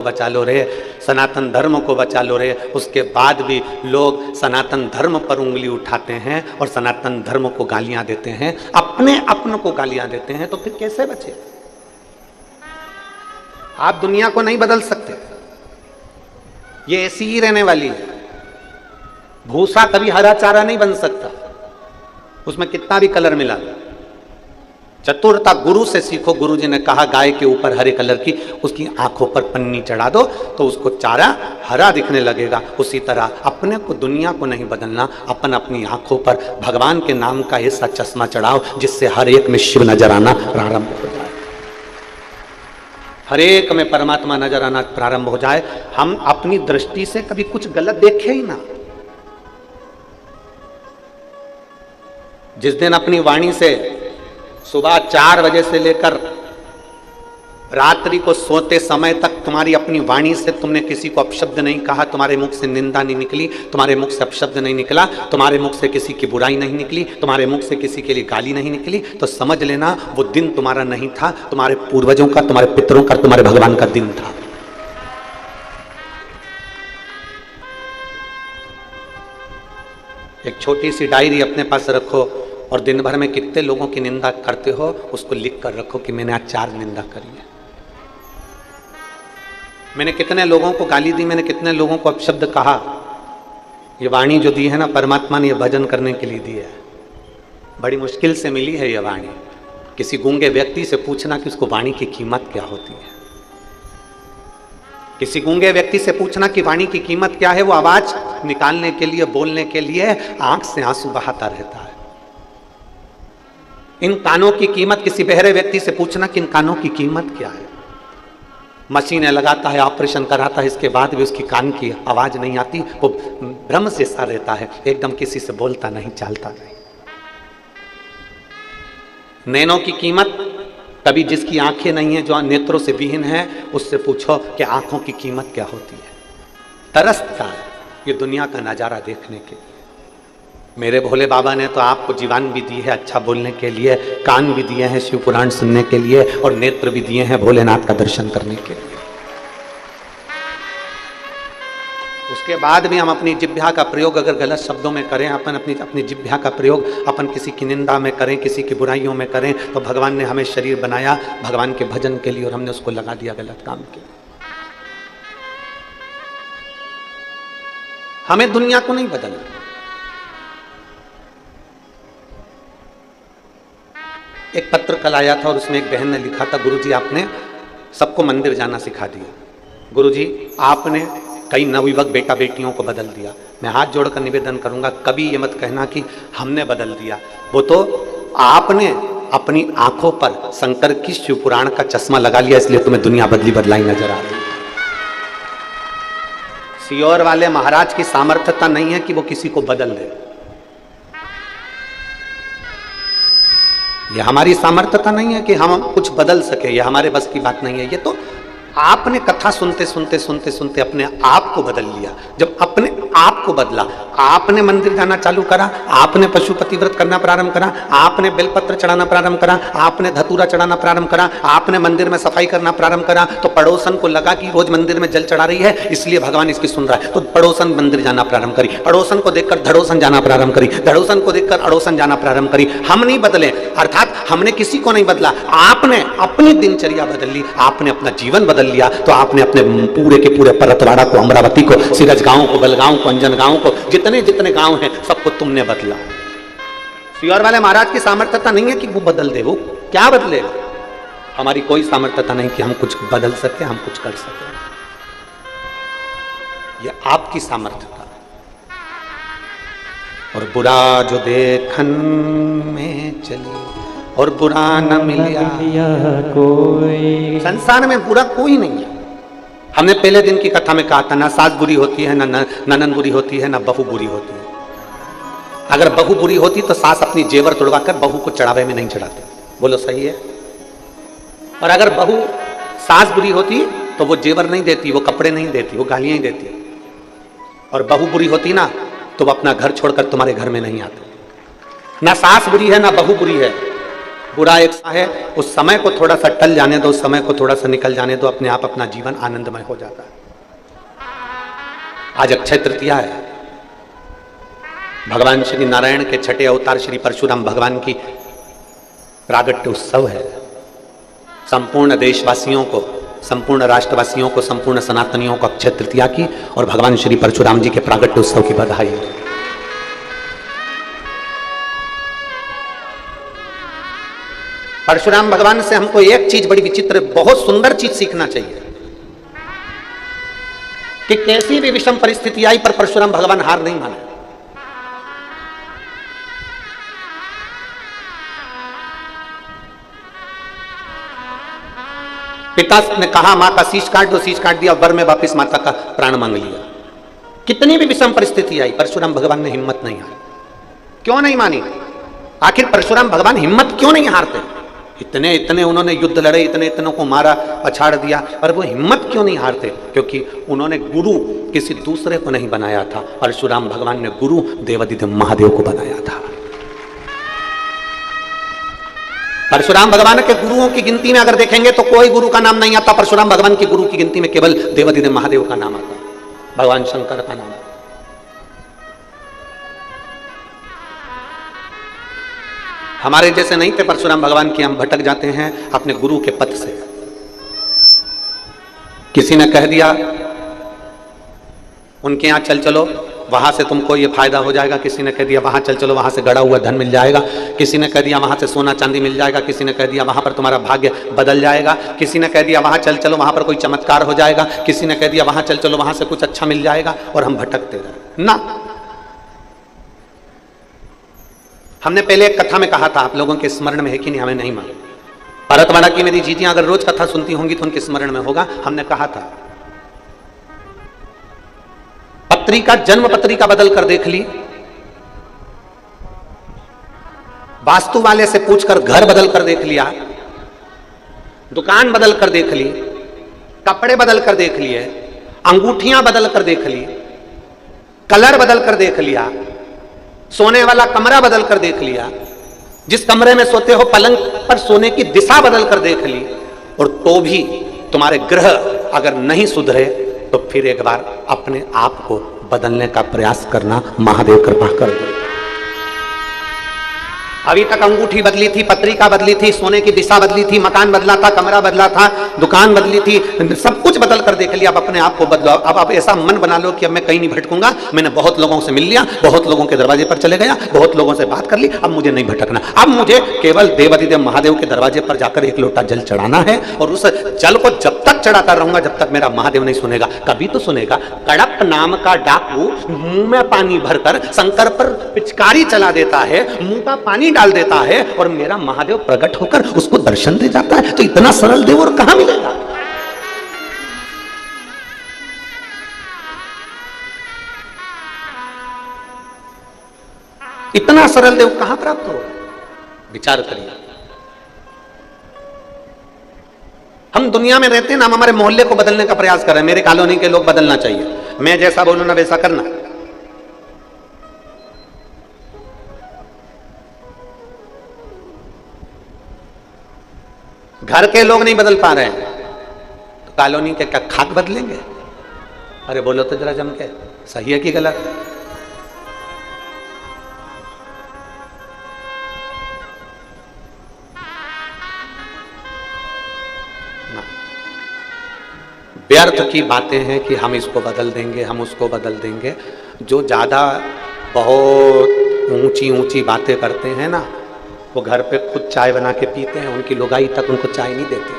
बचा लो रे, सनातन धर्म को बचा लो रे। उसके बाद भी लोग सनातन धर्म पर उंगली उठाते हैं और सनातन धर्म को गालियां देते हैं, अपने को गालियां देते हैं, तो फिर कैसे बचे? आप दुनिया को नहीं बदल सकते, ये ऐसी ही रहने वाली है। भूसा कभी हरा चारा नहीं बन सकता, उसमें कितना भी कलर मिला। चतुरता गुरु से सीखो। गुरु जी ने कहा गाय के ऊपर हरे कलर की उसकी आंखों पर पन्नी चढ़ा दो तो उसको चारा हरा दिखने लगेगा। उसी तरह अपने को, दुनिया को नहीं बदलना, अपन अपनी आंखों पर भगवान के नाम का ऐसा चश्मा चढ़ाओ जिससे हर एक में शिव नजर आना प्रारंभ हो जाए, हर एक में परमात्मा नजर आना प्रारंभ हो जाए। हम अपनी दृष्टि से कभी कुछ गलत देखे ही ना। जिस दिन अपनी वाणी से सुबह 4 बजे से लेकर रात्रि को सोते समय तक तुम्हारी अपनी वाणी से तुमने किसी को अपशब्द नहीं कहा, तुम्हारे मुख से निंदा नहीं निकली, तुम्हारे मुख से अपशब्द नहीं निकला, तुम्हारे मुख से किसी की बुराई नहीं निकली, तुम्हारे मुख से किसी के लिए गाली नहीं निकली, तो समझ लेना वो दिन तुम्हारा नहीं था, तुम्हारे पूर्वजों का, तुम्हारे पितरों का, तुम्हारे भगवान का दिन था। एक छोटी सी डायरी अपने पास रखो और दिन भर में कितने लोगों की निंदा करते हो उसको लिख कर रखो कि मैंने आज 4 निंदा करी है, मैंने कितने लोगों को गाली दी, मैंने कितने लोगों को अपशब्द कहा। ये वाणी जो दी है ना परमात्मा ने, ये भजन करने के लिए दी है। बड़ी मुश्किल से मिली है ये वाणी। किसी गूंगे व्यक्ति से पूछना कि उसको वाणी की कीमत क्या होती है। किसी गूंगे व्यक्ति से पूछना कि वाणी की कीमत क्या है, वो आवाज निकालने के लिए, बोलने के लिए आंख से आंसू बहाता रहता है। इन कानों की कीमत, किसी बहरे व्यक्ति से पूछना कि इन कानों की कीमत क्या है। मशीनें लगाता है, ऑपरेशन कराता है, इसके बाद भी उसकी कान की आवाज नहीं आती, वो भ्रम से सा रहता है, एकदम किसी से बोलता नहीं, चालता नहीं। नैनों की कीमत, कभी जिसकी आंखें नहीं है, जो नेत्रों से विहीन है, उससे पूछो कि आंखों की कीमत क्या होती है। तरसता है ये दुनिया का नजारा देखने के लिए। मेरे भोले बाबा ने तो आपको जीवान भी दी है अच्छा बोलने के लिए, कान भी दिए हैं शिव पुराण सुनने के लिए, और नेत्र भी दिए हैं भोलेनाथ का दर्शन करने के लिए। उसके बाद भी हम अपनी जिह्वा का प्रयोग अगर गलत शब्दों में करें, अपनी जिह्वा का प्रयोग अपन किसी की निंदा में करें, किसी की बुराइयों में करें, तो भगवान ने हमें शरीर बनाया भगवान के भजन के लिए और हमने उसको लगा दिया गलत काम के लिए। हमें दुनिया को नहीं बदलना। एक पत्र कल आया था और उसमें एक बहन ने लिखा था, गुरुजी आपने सबको मंदिर जाना सिखा दिया, गुरुजी आपने कई नवयुवक बेटा बेटियों को बदल दिया। मैं हाथ जोड़कर निवेदन करूंगा, कभी ये मत कहना कि हमने बदल दिया। वो तो आपने अपनी आंखों पर शंकर की शिव पुराण का चश्मा लगा लिया, इसलिए तुम्हें दुनिया बदली बदलाई नजर आ रही है। सियोर वाले महाराज की सामर्थ्यता नहीं है कि वो किसी को बदल दे। ये हमारी सामर्थ्यता नहीं है कि हम कुछ बदल सके, ये हमारे बस की बात नहीं है। ये तो आपने कथा सुनते सुनते सुनते सुनते अपने आप को बदल लिया। जब अपने आप को बदला, आपने मंदिर जाना चालू करा, आपने पशुपति व्रत करना प्रारंभ करा, आपने बेलपत्र चढ़ाना प्रारंभ करा, आपने धतूरा चढ़ाना प्रारंभ करा, आपने मंदिर में सफाई करना प्रारंभ करा, तो पड़ोसन को लगा कि रोज मंदिर में जल चढ़ा रही है इसलिए भगवान इसकी सुन रहा है, तो पड़ोसन मंदिर जाना प्रारंभ करी, पड़ोसन को देखकर धड़ोसन जाना प्रारंभ करी, धड़ोसन को देखकर अड़ोसन जाना प्रारंभ करी। हम नहीं बदले, अर्थात हमने किसी को नहीं बदला, आपने अपनी दिनचर्या बदल ली, आपने अपना जीवन बदल लिया। तो आपने अपने पूरे के पूरे परतवाड़ा को, अमरावती को, सिरज गांव को, बलगांव को, अंजन गांव को, जितने जितने गांव हैं सबको तुमने बदला। सियोर वाले महाराज की सामर्थ्यता नहीं है कि वो बदल दे, वो क्या बदलेगा। हमारी कोई सामर्थ्यता नहीं कि हम कुछ बदल सके, हम कुछ कर सके। ये आपकी सामर्थ्यता। और बुरा जो देखन में चली और बुरा न मिलिया कोई। संसार में बुरा कोई नहीं है। हमने पहले दिन की कथा में कहा था, ना सास बुरी होती है, ना ननन बुरी होती है, ना बहू बुरी होती है। अगर बहू बुरी होती तो सास अपनी जेवर तोड़वाकर बहू को चढ़ावे में नहीं चढ़ाते, बोलो सही है। और अगर बहू सास बुरी होती तो वो जेवर नहीं देती, वो कपड़े नहीं देती, वो गालियां ही देती। और बहू बुरी होती ना तो वो अपना घर छोड़कर तुम्हारे घर में नहीं आते। ना सास बुरी है ना बहू बुरी है, बुरा एक है, उस समय को थोड़ा सा टल जाने दो, उस समय को थोड़ा सा निकल जाने दो, अपने आप अपना जीवन आनंदमय हो जाता है। आज अक्षय तृतीया है, भगवान श्री नारायण के छठे अवतार श्री परशुराम भगवान की प्रागट्य उत्सव है। संपूर्ण देशवासियों को, संपूर्ण राष्ट्रवासियों को, संपूर्ण सनातनियों को अक्षय तृतीया की और भगवान श्री परशुराम जी के प्रागट्य उत्सव की बधाई। परशुराम भगवान से हमको एक चीज बड़ी विचित्र, बहुत सुंदर चीज सीखना चाहिए कि कैसी भी विषम परिस्थिति आई पर परशुराम भगवान हार नहीं माने। पिता ने कहा मां का शीश काट दो, शीश काट दिया, वर में वापिस माता का प्राण मांग लिया। कितनी भी विषम परिस्थिति आई, परशुराम भगवान ने हिम्मत नहीं हारी। क्यों नहीं मानी? आखिर परशुराम भगवान हिम्मत क्यों नहीं हारते? इतने इतने उन्होंने युद्ध लड़े, इतने इतनों को मारा, पछाड़ दिया, पर वो हिम्मत क्यों नहीं हारते? क्योंकि उन्होंने गुरु किसी दूसरे को नहीं बनाया था, परशुराम भगवान ने गुरु देवादिदेव महादेव को बनाया था। परशुराम भगवान के गुरुओं की गिनती में अगर देखेंगे तो कोई गुरु का नाम नहीं आता, परशुराम भगवान की गुरु की गिनती में केवल देवादिदेव महादेव का नाम आता, भगवान शंकर का नाम आता। हमारे जैसे नहीं थे परशुराम भगवान की, हम भटक जाते हैं अपने गुरु के पथ से। किसी ने कह दिया उनके यहां चल चलो, वहां से तुमको ये फायदा हो जाएगा, किसी ने कह दिया वहां चल चलो, वहां से गड़ा हुआ धन मिल जाएगा, किसी ने कह दिया वहां से सोना चांदी मिल जाएगा, किसी ने कह दिया वहां पर तुम्हारा भाग्य बदल जाएगा, किसी ने कह दिया वहां चल चलो, वहां पर कोई चमत्कार हो जाएगा, किसी ने कह दिया वहां चल चलो, वहां से कुछ अच्छा मिल जाएगा, और हम भटकते रहे ना। हमने पहले एक कथा में कहा था, आप लोगों के स्मरण में है कि नहीं हमें नहीं मालूम। भरतवाड़ा की मेरी जीजियां अगर रोज कथा सुनती होंगी तो उनके स्मरण में होगा। हमने कहा था पत्रिका, जन्म पत्रिका बदल कर देख ली, वास्तु वाले से पूछकर घर बदल कर देख लिया, दुकान बदल कर देख ली, कपड़े बदल कर देख लिए, अंगूठियां बदल कर देख ली, कलर बदल कर देख लिया, सोने वाला कमरा बदल कर देख लिया, जिस कमरे में सोते हो पलंग पर सोने की दिशा बदल कर देख ली, और तो भी तुम्हारे ग्रह अगर नहीं सुधरे तो फिर एक बार अपने आप को बदलने का प्रयास करना, महादेव कृपा कर दे। अभी तक अंगूठी बदली थी, पत्रिका बदली थी, सोने की दिशा बदली थी, मकान बदला था, कमरा बदला था, दुकान बदली थी, सब कुछ बदल कर देख लिया। अब अपने आप को बदलो। अब आप ऐसा मन बना लो कि अब मैं कहीं नहीं भटकूंगा, मैंने बहुत लोगों से मिल लिया, बहुत लोगों के दरवाजे पर चले गया, बहुत लोगों से बात कर ली, अब मुझे नहीं भटकना। अब मुझे केवल देवादिदेव महादेव के दरवाजे पर जाकर एक लोटा जल चढ़ाना है, और उस जल को जब तक चढ़ाता रहूंगा जब तक मेरा महादेव नहीं सुनेगा। कभी तो सुनेगा। कड़प नाम का डाकू मुंह में पानी भरकर शंकर पर पिचकारी चला देता है, मुंह का पानी डाल देता है, और मेरा महादेव प्रकट होकर उसको दर्शन दे जाता है। तो इतना सरल देव और कहां मिलेगा? इतना सरल देव कहां प्राप्त होगा? विचार करिए। हम दुनिया में रहते हैं ना, हम हमारे मोहल्ले को बदलने का प्रयास कर रहे हैं। मेरे कॉलोनी के लोग बदलना चाहिए, मैं जैसा बोलूं ना वैसा करना। घर के लोग नहीं बदल पा रहे हैं तो कॉलोनी के क्या खाक बदलेंगे? अरे बोलो तो जरा जम के, सही है कि गलत? व्यर्थ की बातें हैं कि हम इसको बदल देंगे, हम उसको बदल देंगे। जो ज्यादा बहुत ऊंची ऊंची बातें करते हैं ना, वो घर पे खुद चाय बना के पीते हैं, उनकी लुगाई तक उनको चाय नहीं देते।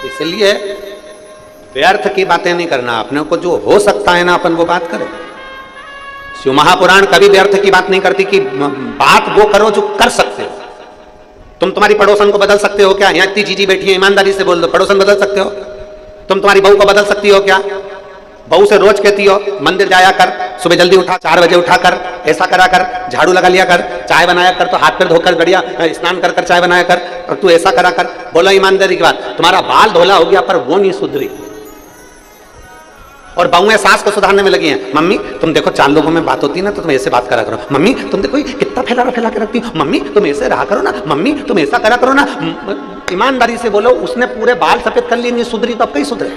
इसलिए व्यर्थ की बातें नहीं करना, अपने को जो हो सकता है ना अपन वो बात करें। शिव महापुराण कभी व्यर्थ की बात नहीं करती कि बात वो करो जो कर सकते हो। तुम तुम्हारी पड़ोसन को बदल सकते हो क्या? यहाँ इतनी जीजी बैठी है, ईमानदारी से बोल दो, पड़ोसन बदल सकते हो? तुम तुम्हारी बहू को बदल सकती हो क्या? बहू से रोज कहती हो मंदिर जाया कर, सुबह जल्दी उठा, 4 बजे उठा कर, ऐसा करा कर, झाड़ू लगा लिया कर, चाय बनाया कर, तो हाथ पैर धोकर बढ़िया स्नान कर कर चाय बनाया कर, और तू ऐसा करा कर। बोलो ईमानदारी की बात, तुम्हारा बाल धोला हो गया पर वो नहीं सुधरी, और बहुएं सास को सुधारने में लगी हैं। मम्मी तुम देखो, 4 लोगों में बात होती है ना तो तुम ऐसे बात करा करो। मम्मी तुम देखो कितना फैला के रखती हो। मम्मी तुम ऐसे रहा करो ना। मम्मी तुम ऐसा करा करो ना। ईमानदारी से बोलो, उसने पूरे बाल सफेद कर लिए, सुधरी तो अब कहीं सुधरे?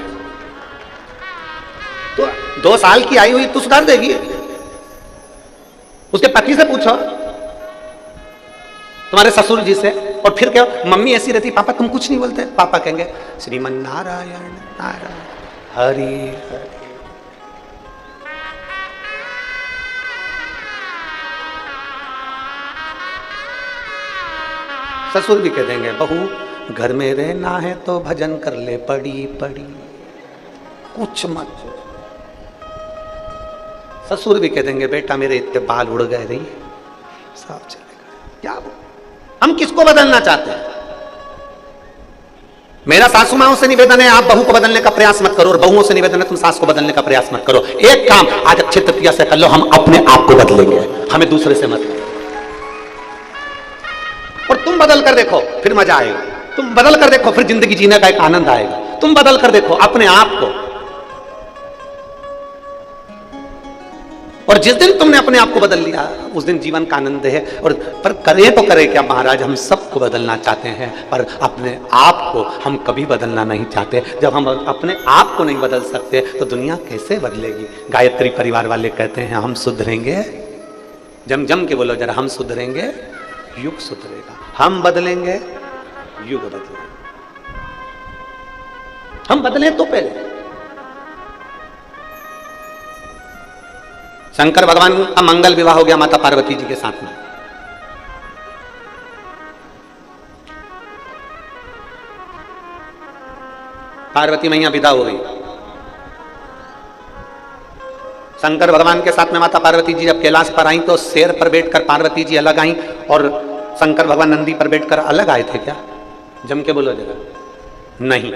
तो 2 साल की आई हुई तू सुधार देगी? उसके पति से पूछो, तुम्हारे ससुर जी से। और फिर क्या, मम्मी ऐसी रहती, पापा तुम कुछ नहीं बोलते? पापा कहेंगे श्रीमन नारायण नारायण हरि हरि। ससुर भी कह देंगे बहू घर में रहना है तो भजन कर ले, पड़ी पड़ी कुछ मत। ससुर भी कह देंगे बेटा मेरे इतने बाल उड़ गए, रही सब चलेगा। क्या हम किसको बदलना चाहते हैं? मेरा सासू माओं से निवेदन है, आप बहू को बदलने का प्रयास मत करो, और बहुओं से निवेदन है तुम सास को बदलने का प्रयास मत करो। एक काम आज अक्षय तृतीया से कर लो, हम अपने आप को बदलेंगे, हमें दूसरे से मत। और तुम बदल कर देखो फिर मजा आएगा। तुम बदल कर देखो फिर जिंदगी जीने का एक आनंद आएगा। तुम बदल कर देखो अपने आप को, और जिस दिन तुमने अपने आप को बदल लिया उस दिन जीवन का आनंद है। और पर करें तो करें क्या महाराज, हम सबको बदलना चाहते हैं पर अपने आप को हम कभी बदलना नहीं चाहते। जब हम अपने आप को नहीं बदल सकते तो दुनिया कैसे बदलेगी? गायत्री परिवार वाले कहते हैं हम सुधरेंगे, जम के बोलो जरा, हम सुधरेंगे युग सुधरेगा, हम बदलेंगे युग बदलेगा। हम बदले तो पहले। शंकर भगवान का मंगल विवाह हो गया माता पार्वती जी के साथ में। पार्वती मैया विदा हो गई। शंकर भगवान के साथ में माता पार्वती जी जब कैलाश पर आई तो शेर पर बैठकर पार्वती जी अलग आई और शंकर भगवान नंदी पर बैठकर अलग आए थे क्या? जम के बोलो जरा। नहीं,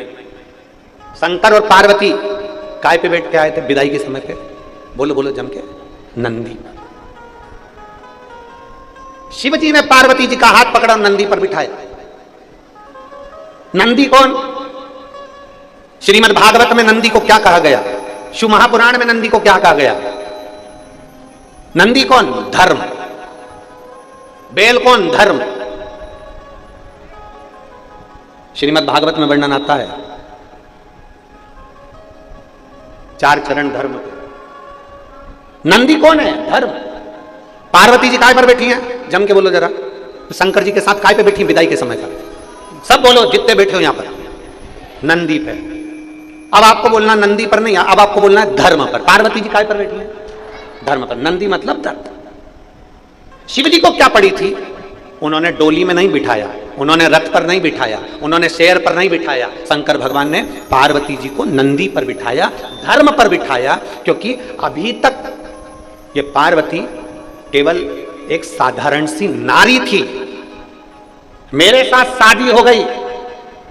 शंकर और पार्वती काय पे बैठ के आए थे विदाई के समय पे? बोलो बोलो जम के। नंदी। शिव जी ने पार्वती जी का हाथ पकड़ा और नंदी पर बिठाया। नंदी कौन? श्रीमद् भागवत में नंदी को क्या कहा गया? शिव महापुराण में नंदी को क्या कहा गया? नंदी कौन? धर्म। बेल कौन? धर्म। श्रीमद् भागवत में वर्णन आता है 4 चरण धर्म के। नंदी कौन है? धर्म। पार्वती जी काय पर बैठी हैं? जम के बोलो जरा। शंकर जी के साथ काय पे बैठी विदाई के समय का? सब बोलो जितने बैठे हो यहां पर। नंदी पे। अब आपको बोलना नंदी पर नहीं, अब आपको बोलना है धर्म पर। पार्वती जी काय पर बैठी हैं? धर्म पर। नंदी मतलब धर्म। शिव जी को क्या पड़ी थी? उन्होंने डोली में नहीं बिठाया, उन्होंने रथ पर नहीं बिठाया, उन्होंने शेर पर नहीं बिठाया। शंकर भगवान ने पार्वती जी को नंदी पर बिठाया, धर्म पर बिठाया। क्योंकि अभी तक ये पार्वती केवल एक साधारण सी नारी थी। मेरे साथ शादी हो गई,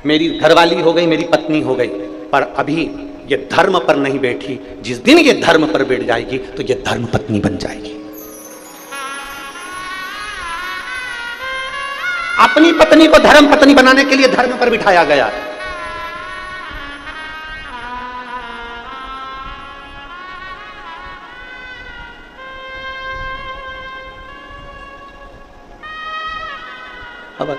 मेरी घरवाली हो गई, मेरी पत्नी हो गई, पर अभी ये धर्म पर नहीं बैठी। जिस दिन ये धर्म पर बैठ जाएगी तो ये धर्म पत्नी बन जाएगी। अपनी पत्नी को धर्म पत्नी बनाने के लिए धर्म पर बिठाया गया। अब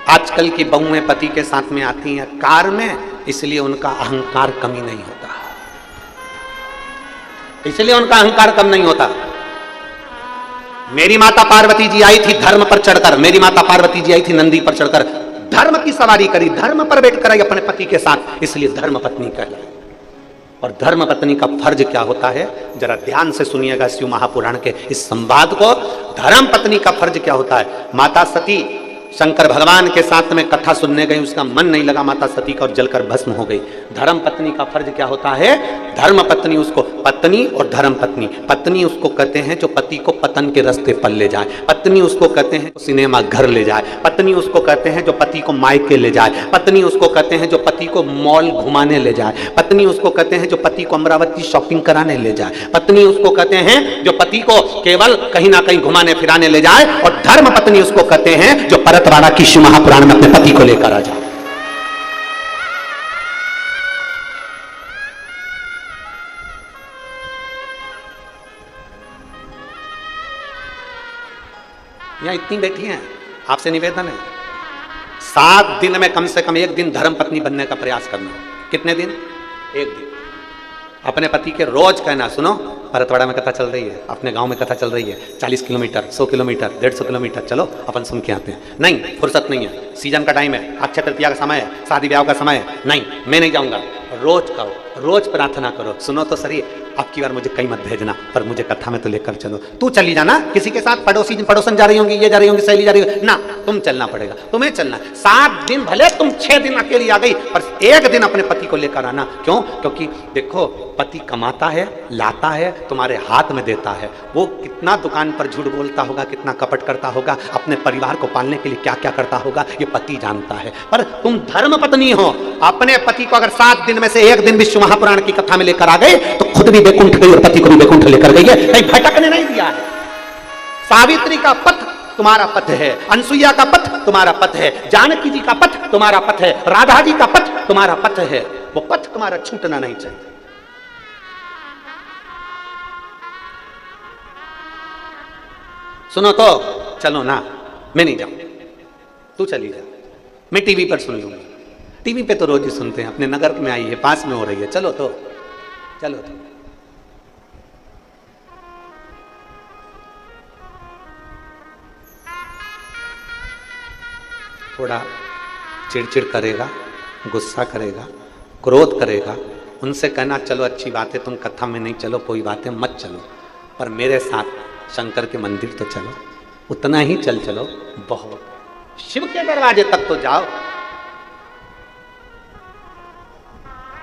आजकल की बहुएं पति के साथ में आती हैं कार में, इसलिए उनका अहंकार कमी नहीं होता, इसलिए उनका अहंकार कम नहीं होता। मेरी माता पार्वती जी आई थी धर्म पर चढ़कर, मेरी माता पार्वती जी आई थी नंदी पर चढ़कर, धर्म की सवारी करी, धर्म पर बैठकर आई अपने पति के साथ, इसलिए धर्म पत्नी कहलाई। और धर्म पत्नी का फर्ज क्या होता है, जरा ध्यान से सुनिएगा शिव महापुराण के इस संवाद को। धर्म पत्नी का फर्ज क्या होता है? माता सती शंकर भगवान के साथ में कथा सुनने गई, उसका मन नहीं लगा माता सती का और जलकर भस्म हो गई। धर्म पत्नी का फर्ज क्या होता है? धर्म पत्नी उसको पत्नी और धर्म पत्नी, पत्नी उसको कहते हैं जो पति को पतन के रास्ते पर ले जाए, पत्नी उसको कहते हैं सिनेमा घर ले जाए, पत्नी उसको कहते हैं जो पति को मायके ले जाए, पत्नी उसको कहते हैं जो पति को मॉल घुमाने ले जाए, पत्नी उसको कहते हैं जो पति को अमरावती शॉपिंग कराने ले जाए, पत्नी उसको कहते हैं जो पति को केवल कहीं ना कहीं घुमाने फिराने ले जाए, और धर्म पत्नी उसको कहते हैं जो परतवाड़ा की शिव महापुराण में अपने पति को लेकर आ जाए। यहाँ इतनी बैठी हैं, आपसे निवेदन है 7 दिन में कम से कम 1 दिन धर्म पत्नी बनने का प्रयास करना। कितने दिन? 1 दिन। अपने पति के रोज कहना, सुनो भरतवाड़ा में कथा चल रही है, अपने गांव में कथा चल रही है, 40 किलोमीटर, 100 किलोमीटर, 150 किलोमीटर, चलो अपन सुन के आते हैं। नहीं, फुर्सत नहीं है, सीजन का टाइम है, अक्षय तृतीया का समय है, शादी ब्याह का समय है, नहीं मैं नहीं जाऊंगा। रोज कहो, रोज प्रार्थना करो, सुनो तो सही, अब की बार मुझे कहीं मत भेजना, पर मुझे कथा में तो लेकर चलो। तू चली जाना, किसी के साथ पड़ोसन जा रही होंगी, ये जा रही होंगी, सहेली जा रही होगी ना, तुम चलना पड़ेगा, तुम्हें चलना। 7 दिन भले तुम 6 दिन अकेली आ गई, पर 1 दिन अपने पति को लेकर आना। क्यों? क्योंकि देखो पति कमाता है, लाता है, तुम्हारे हाथ में देता है। वो कितना दुकान पर झूठ बोलता होगा, कितना कपट करता होगा, अपने परिवार को पालने के लिए क्या क्या करता होगा, ये पति जानता है। पर तुम धर्म पत्नी हो, अपने पति को अगर 7 दिन में से 1 दिन विश्व महापुराण की कथा में लेकर आ गए तो खुद भी वैकुंठ गई और पति को भी वैकुंठ लेकर गई है, कहीं भटकने नहीं दिया है। सावित्री का पथ तुम्हारा पथ है, अनसुईया का पथ तुम्हारा पथ है, जानकी जी का पथ तुम्हारा पथ है, राधा जी का पथ तुम्हारा पथ है। वो पथ तुम्हारा छूटना नहीं चाहिए। सुनो तो चलो ना, मैं नहीं जाऊं, तू चली जा, मैं टीवी पर सुन लूंगा। टीवी पे तो रोज ही सुनते हैं, अपने नगर में आई है, पास में हो रही है, चलो तो, चलो तो। थोड़ा चिड़चिड़ करेगा, गुस्सा करेगा, क्रोध करेगा, उनसे कहना चलो अच्छी बात है, तुम कथा में नहीं चलो कोई बात है, मत चलो, पर मेरे साथ शंकर के मंदिर तो चलो, उतना ही चलो, बहुत। शिव के दरवाजे तक तो जाओ,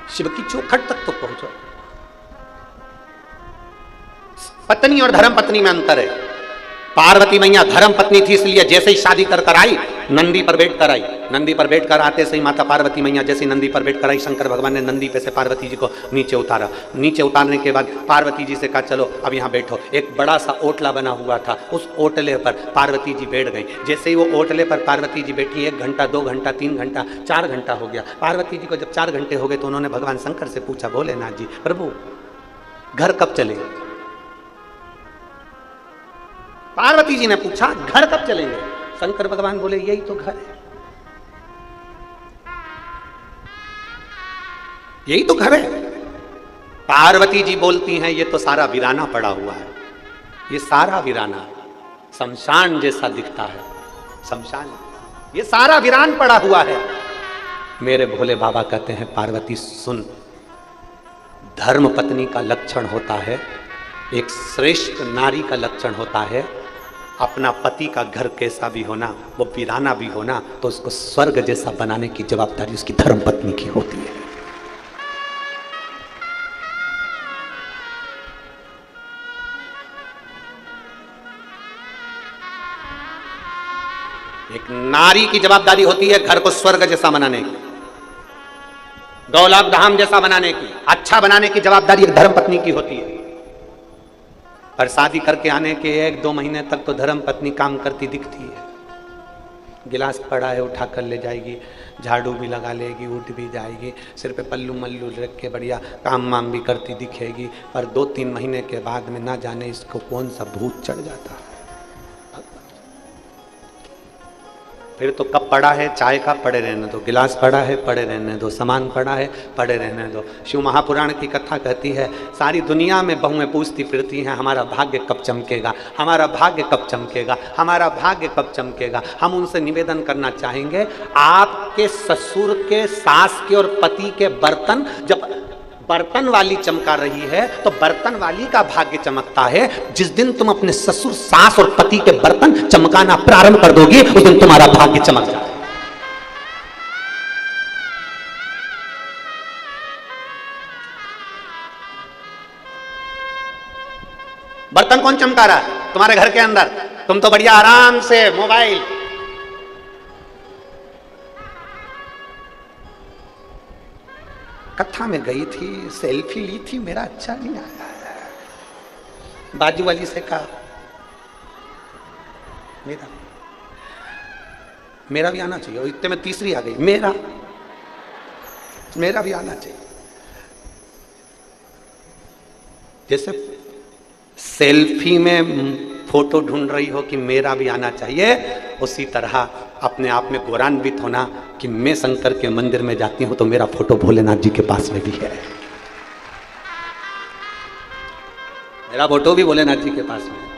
शिव की चौखट तक तो पहुंचो। पत्नी और धर्म पत्नी में अंतर है। पार्वती मैया धर्म पत्नी थी, इसलिए जैसे ही शादी कर आई नंदी पर बैठ कर आई, नंदी पर बैठ कर आते से ही माता पार्वती मैया जैसे नंदी पर बैठ कर आई, शंकर भगवान ने नंदी पे से पार्वती जी को नीचे उतारा। नीचे उतारने के बाद पार्वती जी से कहा चलो अब यहाँ बैठो। एक बड़ा सा ओटला बना हुआ था, उस ओटले पर पार्वती जी बैठ गई। जैसे ही वो ओटले पर पार्वती जी बैठी, 1 घंटा, 2 घंटा, 3 घंटा, 4 घंटा हो गया। पार्वती जी को जब 4 घंटे हो गए तो उन्होंने भगवान शंकर से पूछा, भोलेनाथ जी प्रभु घर कब चलेंगे? पार्वती जी ने पूछा घर कब चलेंगे? शंकर भगवान बोले यही तो घर है, यही तो घर है। पार्वती जी बोलती हैं ये तो सारा वीराना पड़ा हुआ है, ये सारा वीराना शमशान जैसा दिखता है, शमशान ये सारा वीरान पड़ा हुआ है। मेरे भोले बाबा कहते हैं पार्वती सुन, धर्म पत्नी का लक्षण होता है, एक श्रेष्ठ नारी का लक्षण होता है, अपना पति का घर कैसा भी होना, वो वीराना भी होना, तो उसको स्वर्ग जैसा बनाने की जवाबदारी उसकी धर्म पत्नी की होती है। एक नारी की जवाबदारी होती है घर को स्वर्ग जैसा बनाने की, गौलाक धाम जैसा बनाने की, अच्छा बनाने की जवाबदारी एक धर्म पत्नी की होती है। पर शादी करके आने के 1-2 महीने तक तो धर्म पत्नी काम करती दिखती है। गिलास पड़ा है उठा कर ले जाएगी, झाड़ू भी लगा लेगी, उठ भी जाएगी, सिर पे पल्लू मल्लू रख के बढ़िया काम वाम भी करती दिखेगी। पर 2-3 महीने के बाद में ना जाने इसको कौन सा भूत चढ़ जाता है। फिर तो कप पड़ा है चाय का, पड़े रहने दो, गिलास पड़ा है पड़े रहने दो, सामान पड़ा है पड़े रहने दो। शिव महापुराण की कथा कहती है सारी दुनिया में बहुएं पूछती फिरती हैं हमारा भाग्य कब चमकेगा, हमारा भाग्य कब चमकेगा, हमारा भाग्य कब चमकेगा। हम उनसे निवेदन करना चाहेंगे, आपके ससुर के, सास के और पति के बर्तन जब बर्तन वाली चमका रही है तो बर्तन वाली का भाग्य चमकता है। जिस दिन तुम अपने ससुर, सास और पति के बर्तन चमकाना प्रारंभ कर दोगी उस दिन तुम्हारा भाग्य चमक जाएगा। बर्तन कौन चमका रहा है तुम्हारे घर के अंदर? तुम तो बढ़िया आराम से मोबाइल, कथा में गई थी, सेल्फी ली थी, मेरा अच्छा नहीं आया, बाजू वाली से कहा मेरा भी आना चाहिए, इतने में तीसरी आ गई, मेरा भी आना चाहिए। जैसे सेल्फी में फोटो ढूंढ रही हो कि मेरा भी आना चाहिए, उसी तरह अपने आप में गौरवान्वित होना कि मैं शंकर के मंदिर में जाती हूं तो मेरा फोटो भोलेनाथ जी के पास में भी है, मेरा फोटो भी भोलेनाथ जी के पास में है।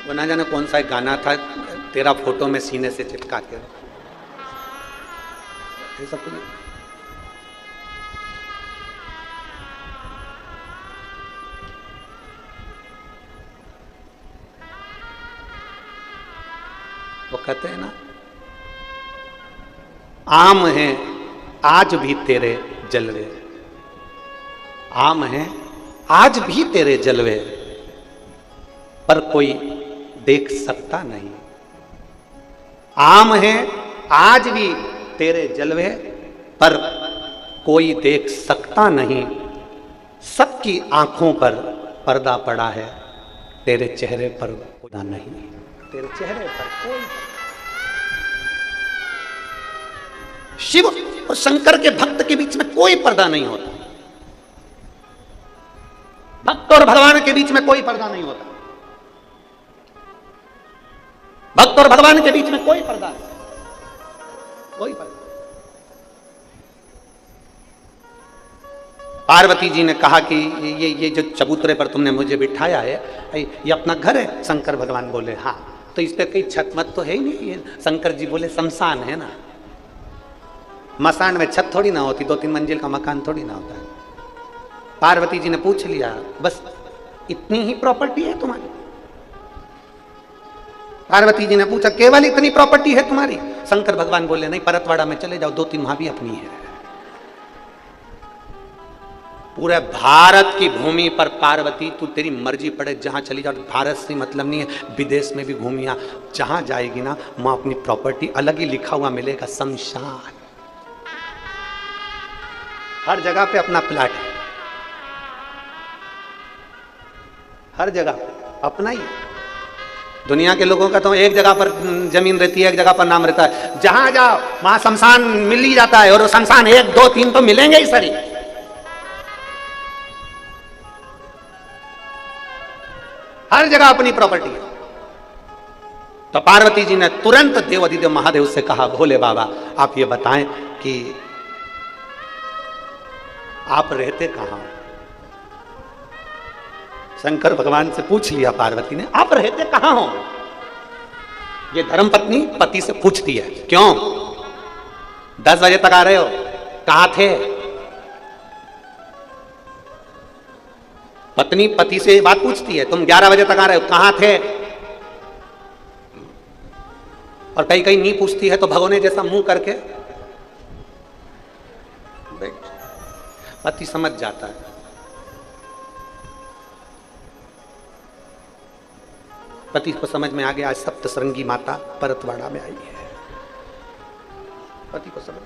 वो ना जाने कौन सा एक गाना था, तेरा फोटो में सीने से चिपका के, ये सब कुछ वो कहते हैं ना, आम है आज भी तेरे जलवे, आम है आज भी तेरे जलवे, पर कोई देख सकता नहीं। आम है आज भी तेरे जलवे, पर कोई देख सकता नहीं। सबकी आंखों पर पर्दा पड़ा है, तेरे चेहरे पर पर्दा नहीं, तेरे चेहरे पर कोई। शिव और शंकर के भक्त के बीच में कोई पर्दा नहीं होता, भक्त और भगवान के बीच में कोई पर्दा नहीं होता, भक्त और भगवान के बीच में कोई पर्दा नहीं, कोई पर्दा। पार्वती जी ने कहा कि ये जो चबूतरे पर तुमने मुझे बिठाया है, ये अपना घर है? शंकर भगवान बोले हाँ। तो इस पे कहीं छत मत तो है ही नहीं। ये शंकर जी बोले शमशान है ना, मसान में छत थोड़ी ना होती, 2-3 मंजिल का मकान थोड़ी ना होता है। पार्वती जी ने पूछ लिया, बस इतनी ही प्रॉपर्टी है तुम्हारी? पार्वती जी ने पूछा, केवल इतनी प्रॉपर्टी है तुम्हारी? शंकर भगवान बोले नहीं, परतवाड़ा में चले जाओ, 2-3 वहां भी अपनी है। पूरे भारत की भूमि पर पार्वती तू तेरी मर्जी पड़े जहां चली जाओ, भारत से मतलब नहीं है, विदेश में भी घूमिया, जहां जाएगी ना वहां अपनी प्रॉपर्टी अलग ही लिखा हुआ मिलेगा, शमशान। हर जगह पे अपना प्लाट है, हर जगह अपना ही। दुनिया के लोगों का तो एक जगह पर जमीन रहती है, एक जगह पर नाम रहता है, जहां जाओ वहां शमशान मिल ही जाता है, और शमशान 1, 2, 3 तो मिलेंगे ही सरी। हर जगह अपनी प्रॉपर्टी है। तो पार्वती जी ने तुरंत देव अधिदेव महादेव से कहा, भोले बाबा आप ये बताएं कि आप रहते कहां? शंकर भगवान से पूछ लिया पार्वती ने, आप रहते कहां हो? ये धर्मपत्नी पति से पूछती है, क्यों 10 बजे तक आ रहे हो, कहां थे? पत्नी पति से बात पूछती है, तुम 11 बजे तक आ रहे हो, कहां थे? और कहीं कहीं नहीं पूछती है तो भगोने जैसा मुंह करके बैठ। पति समझ जाता है, पति को समझ में आ गया, आज सप्तशृंगी माता परतवाड़ा में आई है। पति को समझ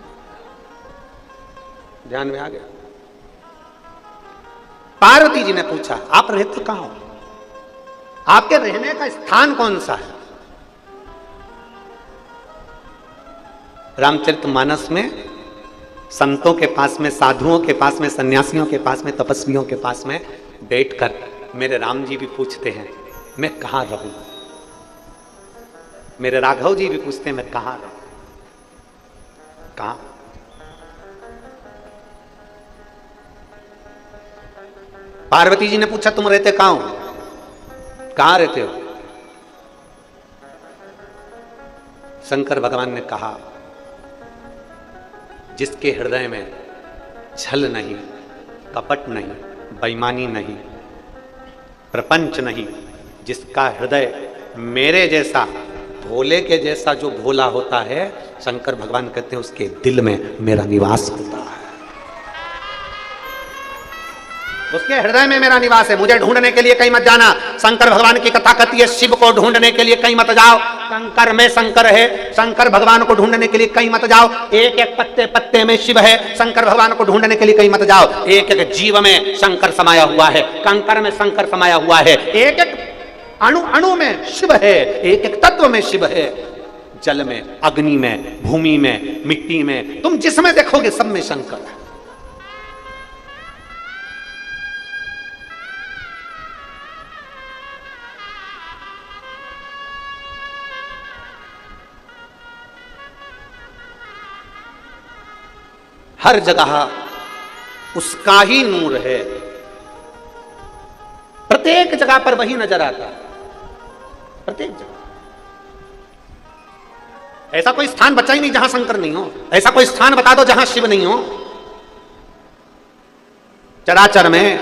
ध्यान में आ गया। पार्वती जी ने पूछा, आप रहते कहां हो? आपके रहने का स्थान कौन सा है? रामचरितमानस में संतों के पास में, साधुओं के पास में, सन्यासियों के पास में, तपस्वियों के पास में बैठकर मेरे राम जी भी पूछते हैं मैं कहां रहूं, मेरे राघव जी भी पूछते हैं मैं कहां रहूं, कहां? पार्वती जी ने पूछा, तुम रहते कहां हो, कहां रहते हो? शंकर भगवान ने कहा, जिसके हृदय में छल नहीं, कपट नहीं, बेईमानी नहीं, प्रपंच नहीं, जिसका हृदय मेरे जैसा, भोले के जैसा जो भोला होता है, शंकर भगवान कहते हैं उसके दिल में मेरा निवास होता है, उसके हृदय में मेरा निवास है। मुझे ढूंढने के लिए कहीं मत जाना। शंकर भगवान की कथा कहती है, शिव को ढूंढने के लिए कहीं मत जाओ, कंकर में शंकर है। शंकर भगवान को ढूंढने के लिए कहीं मत जाओ, एक एक पत्ते पत्ते में शिव है। शंकर भगवान को ढूंढने के लिए कहीं मत जाओ, एक एक जीव में शंकर समाया हुआ है, कंकर में शंकर समाया हुआ है, एक एक अणु अणु में शिव है, एक एक तत्व में शिव है, जल में, अग्नि में, भूमि में, मिट्टी में, तुम जिसमें देखोगे सब में शंकर है। हर जगह उसका ही नूर है, प्रत्येक जगह पर वही नजर आता है, प्रत्येक जगह। ऐसा कोई स्थान बचा ही नहीं जहां शंकर नहीं हो, ऐसा कोई स्थान बता दो जहां शिव नहीं हो। चराचर में,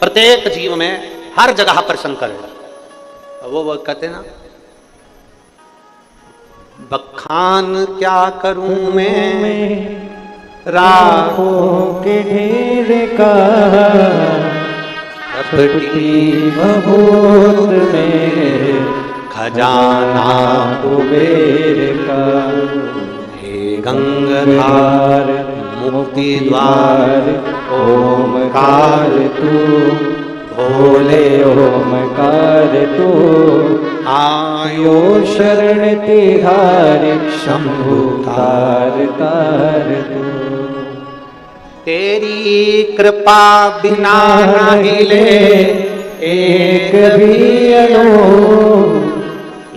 प्रत्येक जीव में, हर जगह पर शंकर है। वो कहते ना, बखान क्या करूं मैं राखों के ढेर का, कपटी भभूत में खजाना कुबेर का। हे गंगाधार मुक्ति द्वार ओमकार तू, भोले ओमकार तू। आयो शरण तिहारी शंभु तार तार तू। तेरी कृपा बिना नहीं ले एक भी अणु,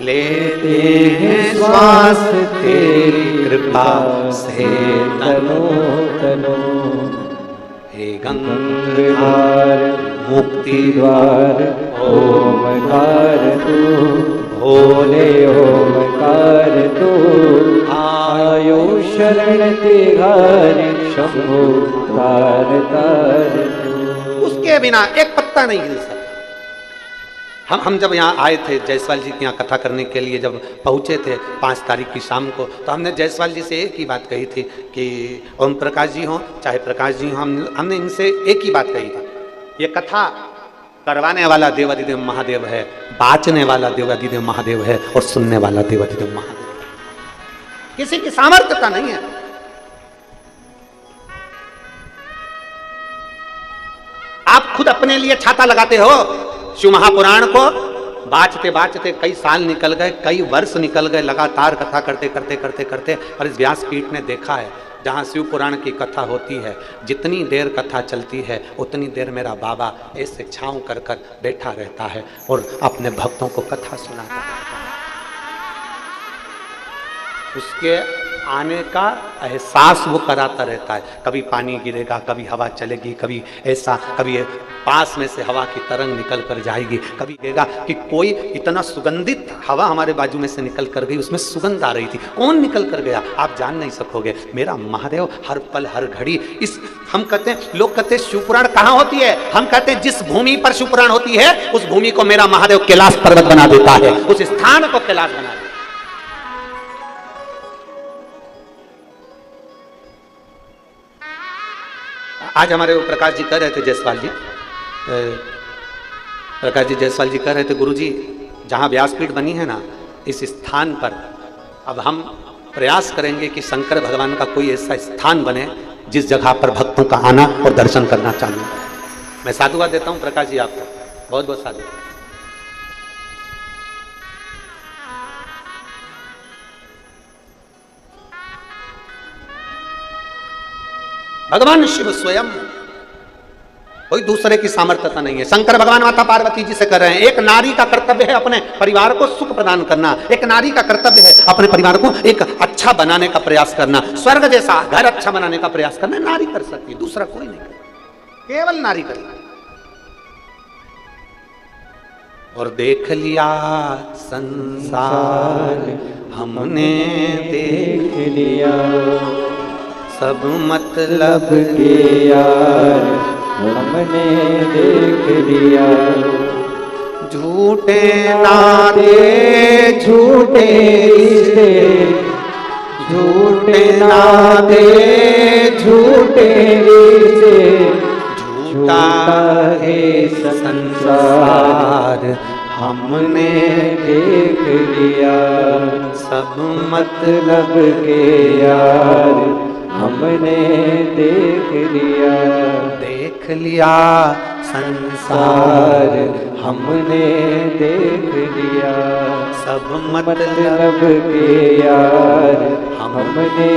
लेते हैं श्वास तेरी कृपा से तनो तनो। हे गंगाधार मुक्ति द्वार ओमकार तू, भोले ओमकार तू। आयो शरण तिहारी शंभु तार तार तू। उसके बिना एक पत्ता नहीं हिल सकता। हम जब यहाँ आए थे जायसवाल जी के यहाँ कथा करने के लिए, जब पहुँचे थे 5 तारीख की शाम को, तो हमने जायसवाल जी से एक ही बात कही थी कि ओम प्रकाश जी हों चाहे प्रकाश जी हों, हमने इनसे एक ही बात कही थी, ये कथा करवाने वाला देवाधिदेव महादेव है, बाँचने वाला देवाधिदेव महादेव है, और सुनने वाला देवाधिदेव महादेव है। किसी की सामर्थ्यता नहीं है। आप खुद अपने लिए छाता लगाते हो। शिव महापुराण को बाँचते बाँचते कई साल निकल गए, कई वर्ष निकल गए, लगातार कथा करते करते करते करते, और इस व्यासपीठ ने देखा है जहाँ शिव पुराण की कथा होती है, जितनी देर कथा चलती है उतनी देर मेरा बाबा ऐसे छाँव कर कर बैठा रहता है और अपने भक्तों को कथा सुनाता रहता है। उसके आने का एहसास वो कराता रहता है। कभी पानी गिरेगा, कभी हवा चलेगी, कभी ऐसा, कभी पास में से हवा की तरंग निकल कर जाएगी, कभी देगा कि कोई इतना सुगंधित हवा हमारे बाजू में से निकल कर गई, उसमें सुगंध आ रही थी, कौन निकल कर गया आप जान नहीं सकोगे। मेरा महादेव हर पल हर घड़ी इस, हम कहते हैं, लोग कहते हैं शिवपुराण कहाँ होती है, हम कहते हैं जिस भूमि पर शिवपुराण होती है उस भूमि को मेरा महादेव कैलाश पर्वत बना देता है, उस स्थान को कैलाश बना देता है। आज हमारे वो प्रकाश जी कह रहे थे, जायसवाल जी, प्रकाश जी जायसवाल जी कह रहे थे, गुरु जी जहाँ व्यासपीठ बनी है ना, इस स्थान पर अब हम प्रयास करेंगे कि शंकर भगवान का कोई ऐसा स्थान बने जिस जगह पर भक्तों का आना और दर्शन करना चालू है। मैं साधुवाद देता हूँ प्रकाश जी आपको, बहुत बहुत साधुवाद। भगवान शिव स्वयं, कोई दूसरे की सामर्थ्यता नहीं है। शंकर भगवान माता पार्वती जी से कर रहे हैं, एक नारी का कर्तव्य है अपने परिवार को सुख प्रदान करना, एक नारी का कर्तव्य है अपने परिवार को एक अच्छा बनाने का प्रयास करना, स्वर्ग जैसा घर अच्छा बनाने का प्रयास करना। नारी कर सकती है, दूसरा कोई नहीं कर, केवल नारी कर। और देख लिया संसार हमने देख लिया, सब मतलब के यार हमने देख लिया। झूठे नाते झूठे रिश्ते, झूठे नाते झूठे रिश्ते, झूठा है संसार हमने देख लिया। सब मतलब के यार हमने देख लिया। देख लिया संसार हमने देख लिया, सब मतलब के यार हमने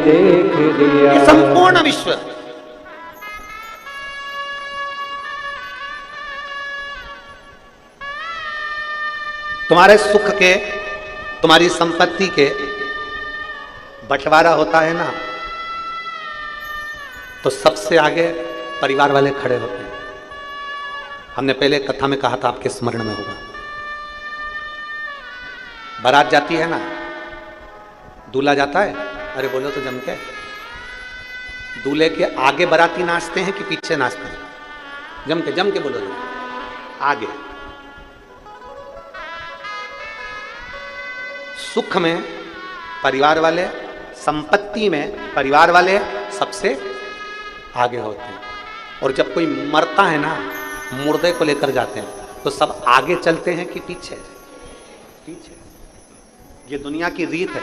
देख लिया। ये संपूर्ण विश्व तुम्हारे सुख के, तुम्हारी संपत्ति के बंटवारा होता है ना, तो सबसे आगे परिवार वाले खड़े होते हैं। हमने पहले कथा में कहा था, आपके स्मरण में होगा, बारात जाती है ना, दूल्हा जाता है, अरे बोलो तो जम के, दूल्हे के आगे बाराती नाचते हैं कि पीछे नाचते हैं? जम के बोलो, आगे। सुख में परिवार वाले, संपत्ति में परिवार वाले सबसे आगे होते हैं। और जब कोई मरता है ना, मुर्दे को लेकर जाते हैं, तो सब आगे चलते हैं कि पीछे? पीछे। ये दुनिया की रीत है।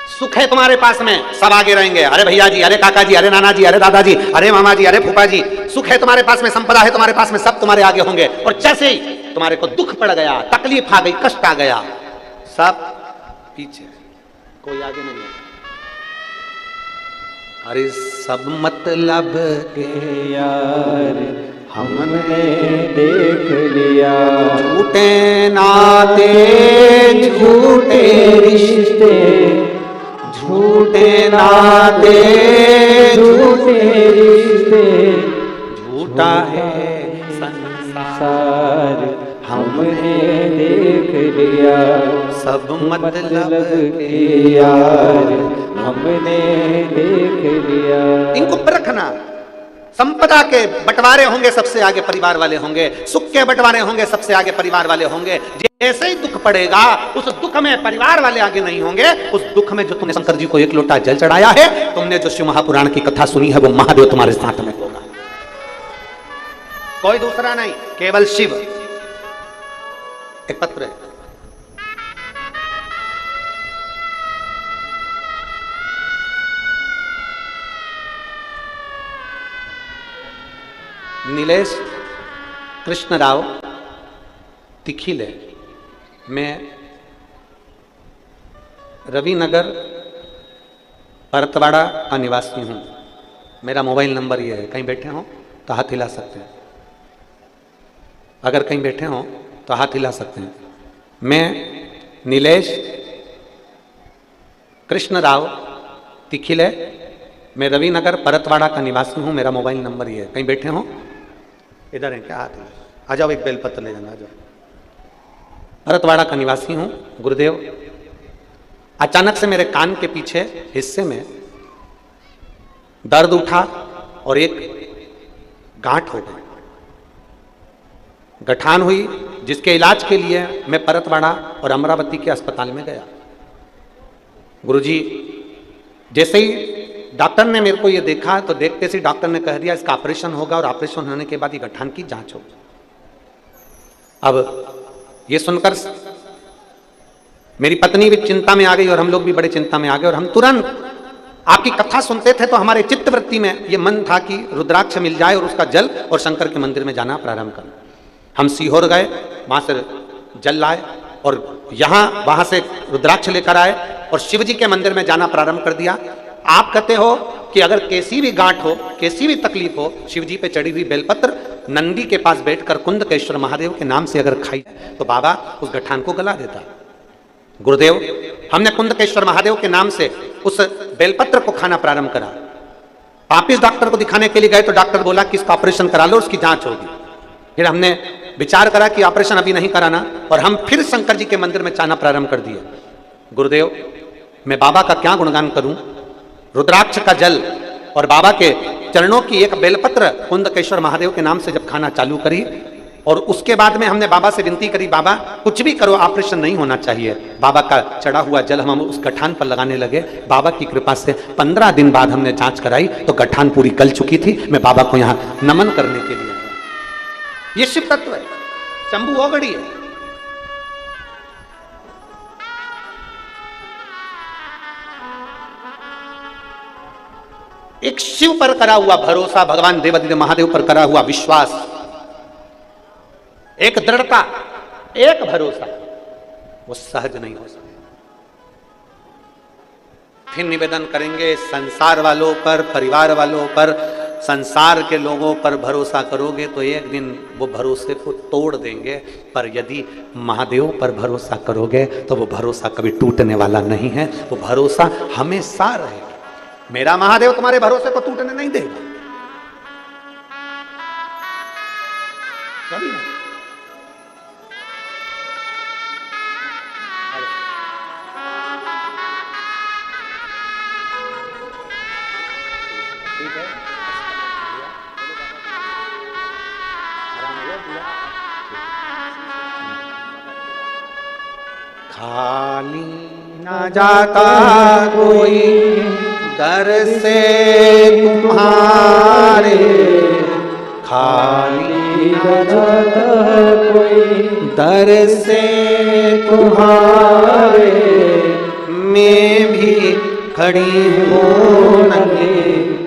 सुख है तुम्हारे पास में, सब आगे रहेंगे, अरे भैया जी, अरे काका जी, अरे नाना जी, अरे दादाजी, अरे मामा जी, अरे फूफा जी। सुख है तुम्हारे पास में, संपदा है तुम्हारे पास में, सब तुम्हारे आगे होंगे। और जैसे ही तुम्हारे को दुख पड़ गया, तकलीफ आ गई, कष्ट आ गया, सब पीछे, कोई आगे नहीं है। अरे सब मतलब के यार हमने देख लिया, झूठे नाते झूठे रिश्ते, झूठे नाते झूठे रिश्ते, झूठा है संसार हमने देख लिया, सब मतलब के यार हमने देख लिया। इनको परखना। संपदा के बंटवारे होंगे, सबसे आगे परिवार वाले होंगे। सुख के बंटवारे होंगे, सबसे आगे परिवार वाले होंगे। जैसे ही दुख पड़ेगा, उस दुख में परिवार वाले आगे नहीं होंगे। उस दुख में जो तुमने शंकर जी को 1 लोटा जल चढ़ाया है, तुमने जो शिव महापुराण की कथा सुनी है, वो महादेव तुम्हारे साथ में होगा, कोई दूसरा नहीं, केवल शिव। एक पत्र है, नीलेश कृष्ण राव तिखिले, मैं रविनगर परतवाड़ा का निवासी हूँ। मेरा मोबाइल नंबर ये है, कहीं बैठे हो तो हाथ हिला सकते हैं, अगर कहीं बैठे हो तो हाथ हिला सकते हैं। मैं नीलेश कृष्ण राव तिखिले, मैं रविनगर परतवाड़ा का निवासी हूँ। मेरा मोबाइल नंबर ये है, कहीं बैठे हो? इधर है क्या? हाथ आ जाओ, एक बेलपत्र ले जाना, आ जाओ। परतवाड़ा का निवासी हूँ। गुरुदेव, अचानक से मेरे कान के पीछे हिस्से में दर्द उठा और एक गांठ हो गई, गठान हुई, जिसके इलाज के लिए मैं परतवाड़ा और अमरावती के अस्पताल में गया। गुरुजी, जैसे ही डॉक्टर ने मेरे को ये देखा, तो देखते से डॉक्टर ने कह दिया इसका ऑपरेशन होगा, और ऑपरेशन होने के बाद ये गठान की जांच होगी। अब ये सुनकर मेरी पत्नी भी चिंता में आ गई और हम लोग भी बड़े चिंता में आ गए। और हम तुरंत आपकी कथा सुनते थे, तो हमारे चित्तवृत्ति में ये मन था कि रुद्राक्ष मिल जाए और उसका जल और शंकर के मंदिर में जाना प्रारंभ करना। हम सीहोर गए, वहां से जल लाए और यहाँ वहां से रुद्राक्ष लेकर आए और शिव जी के मंदिर में जाना प्रारंभ कर दिया। आप कहते हो कि अगर कैसी भी गांठ हो, कैसी भी तकलीफ हो, शिव जी पे चढ़ी हुई बेलपत्र नंदी के पास बैठकर कुंदकेश्वर महादेव के नाम से अगर खाई तो बाबा उस गठान को गला देता। गुरुदेव, हमने कुंदकेश्वर महादेव के नाम से उस बेलपत्र को खाना प्रारंभ करा। आप इस डॉक्टर को दिखाने के लिए गए तो डॉक्टर बोला कि इसका ऑपरेशन करा लो, उसकी जांच होगी। फिर हमने विचार करा कि ऑपरेशन अभी नहीं कराना और हम फिर शंकर जी के मंदिर में जाना प्रारंभ कर दिए। गुरुदेव, मैं बाबा का क्या गुणगान करूं। रुद्राक्ष का जल और बाबा के चरणों की एक बेलपत्र कुंदकेश्वर महादेव के नाम से जब खाना चालू करी, और उसके बाद में हमने बाबा से विनती करी, बाबा कुछ भी करो, ऑपरेशन नहीं होना चाहिए। बाबा का चढ़ा हुआ जल हम उस गठान पर लगाने लगे। बाबा की कृपा से 15 दिन बाद हमने जांच कराई तो गठान पूरी गल चुकी थी। मैं बाबा को यहाँ नमन करने के लिए, ये शिव तत्व है, शंभू ओगड़ी है। एक शिव पर करा हुआ भरोसा, भगवान देवादिदेव महादेव पर करा हुआ विश्वास, एक दृढ़ता, एक भरोसा, वो सहज नहीं हो सकता। फिर निवेदन करेंगे, संसार वालों पर, परिवार वालों पर, संसार के लोगों पर भरोसा करोगे तो एक दिन वो भरोसे को तोड़ देंगे, पर यदि महादेव पर भरोसा करोगे तो वो भरोसा कभी टूटने वाला नहीं है, वो भरोसा हमेशा रहेगा। मेरा महादेव तुम्हारे भरोसे को टूटने नहीं देगा, कभी नहीं। ठीक है, खाली न जाता कोई दर से तुम्हारे, खाली न जाता कोई दर से तुम्हारे, मैं भी खड़ी हूँ नंगे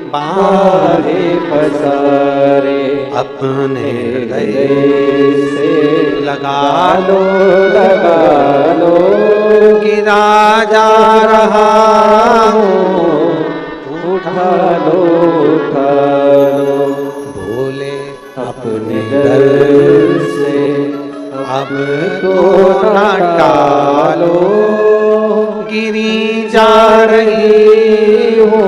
बारे पसारे, अपने हृदय से लगा लो गिरा जा रहा हूँ, उठा लो भोले अपने दर से अब तो न टालो, गिरी जा रही हो,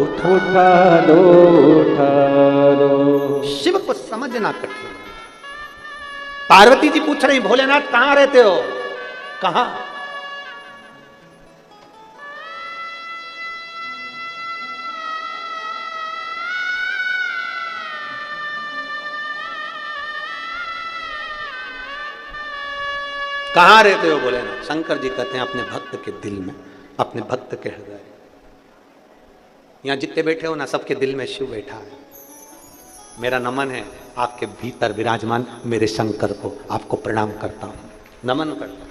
उठा लो। शिव को समझना कठिन। पार्वती जी पूछ रही, भोलेनाथ कहां रहते हो? कहां? कहां रहते हो भोलेनाथ? शंकर जी कहते हैं अपने भक्त के दिल में, अपने भक्त के हृदय। यहां जितने बैठे हो ना, सबके दिल में शिव बैठा है। मेरा नमन है आपके भीतर विराजमान मेरे शंकर को, आपको प्रणाम करता हूं, नमन करता हूं।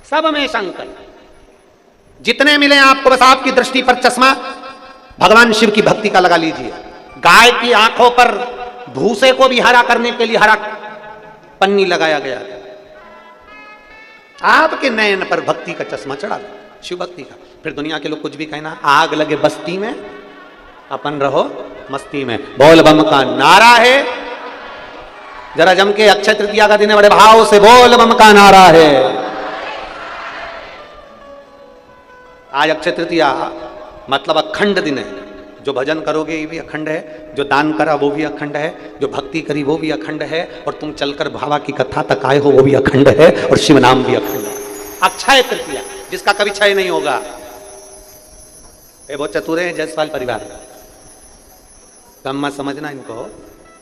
सब में शंकर जितने मिले आपको, बस आपकी दृष्टि पर चश्मा भगवान शिव की भक्ति का लगा लीजिए। गाय की आंखों पर भूसे को भी हरा करने के लिए हरा पन्नी लगाया गया है। आपके नयन पर भक्ति का चश्मा चढ़ा दो, शिव भक्ति का। फिर दुनिया के लोग कुछ भी कहना, आग लगे बस्ती में अपन रहो मस्ती में, बोल बम का नारा है। जरा जम के, अक्षय तृतीया का दिन है, बड़े भाव से बोल बम का नारा है। आज अक्षय तृतीया मतलब अखंड दिन है। जो भजन करोगे ये भी अखंड है, जो दान करा वो भी अखंड है, जो भक्ति करी वो भी अखंड है, और तुम चलकर भावा की कथा तक आए हो वो भी अखंड है, और शिव नाम भी अखंड है। अक्षय तृतीया जिसका कभी क्षय नहीं होगा। ये बहुत चतुर है जायसवाल परिवार, कम मत समझना इनको।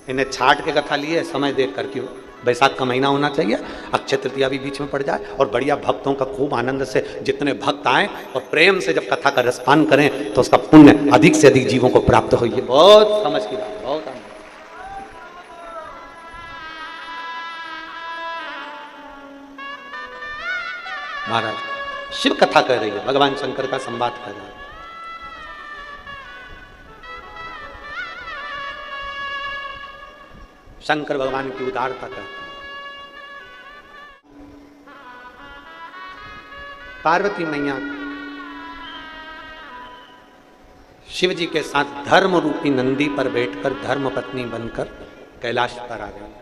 इन्हें छाट के कथा लिए समय देख कर, क्यों बैसाख का महीना होना चाहिए, अक्षय तृतीया भी बीच में पड़ जाए, और बढ़िया भक्तों का खूब आनंद से जितने भक्त आए और प्रेम से जब कथा का रसपान करें तो उसका पुण्य अधिक से अधिक जीवों को प्राप्त हो। ये बहुत समझ की बात, बहुत आनंद। महाराज शिव कथा कह रही है, भगवान शंकर का संवाद कर रहा है। शंकर भगवान की उदारता करते हैं। पार्वती मैया शिव जी के साथ धर्म रूपी नंदी पर बैठकर धर्म पत्नी बनकर कैलाश पर आ गई।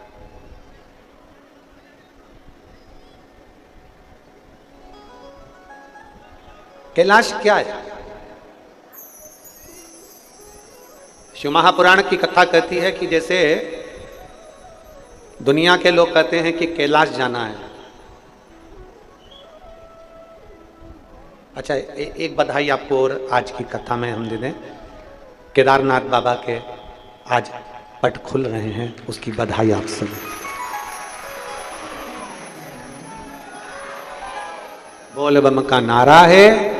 कैलाश क्या है? शिव महापुराण की कथा कहती है कि जैसे दुनिया के लोग कहते हैं कि कैलाश जाना है। अच्छा, एक बधाई आपको और आज की कथा में हम दे दें। केदारनाथ बाबा के आज पट खुल रहे हैं, उसकी बधाई आप सुन। बोल बम का नारा है।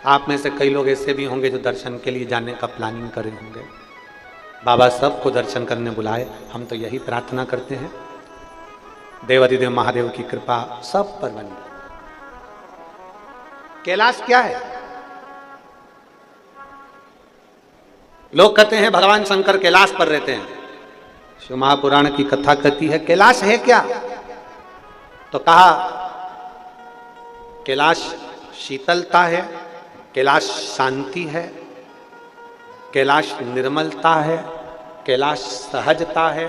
आप में से कई लोग ऐसे भी होंगे जो दर्शन के लिए जाने का प्लानिंग करे होंगे। बाबा सबको दर्शन करने बुलाए। हम तो यही प्रार्थना करते हैं, देवाधिदेव महादेव की कृपा सब पर बनी। कैलाश क्या है? लोग कहते हैं भगवान शंकर कैलाश पर रहते हैं। शिव महापुराण की कथा कहती है कैलाश है क्या? तो कहा कैलाश शीतलता है, कैलाश शांति है, कैलाश निर्मलता है, कैलाश सहजता है,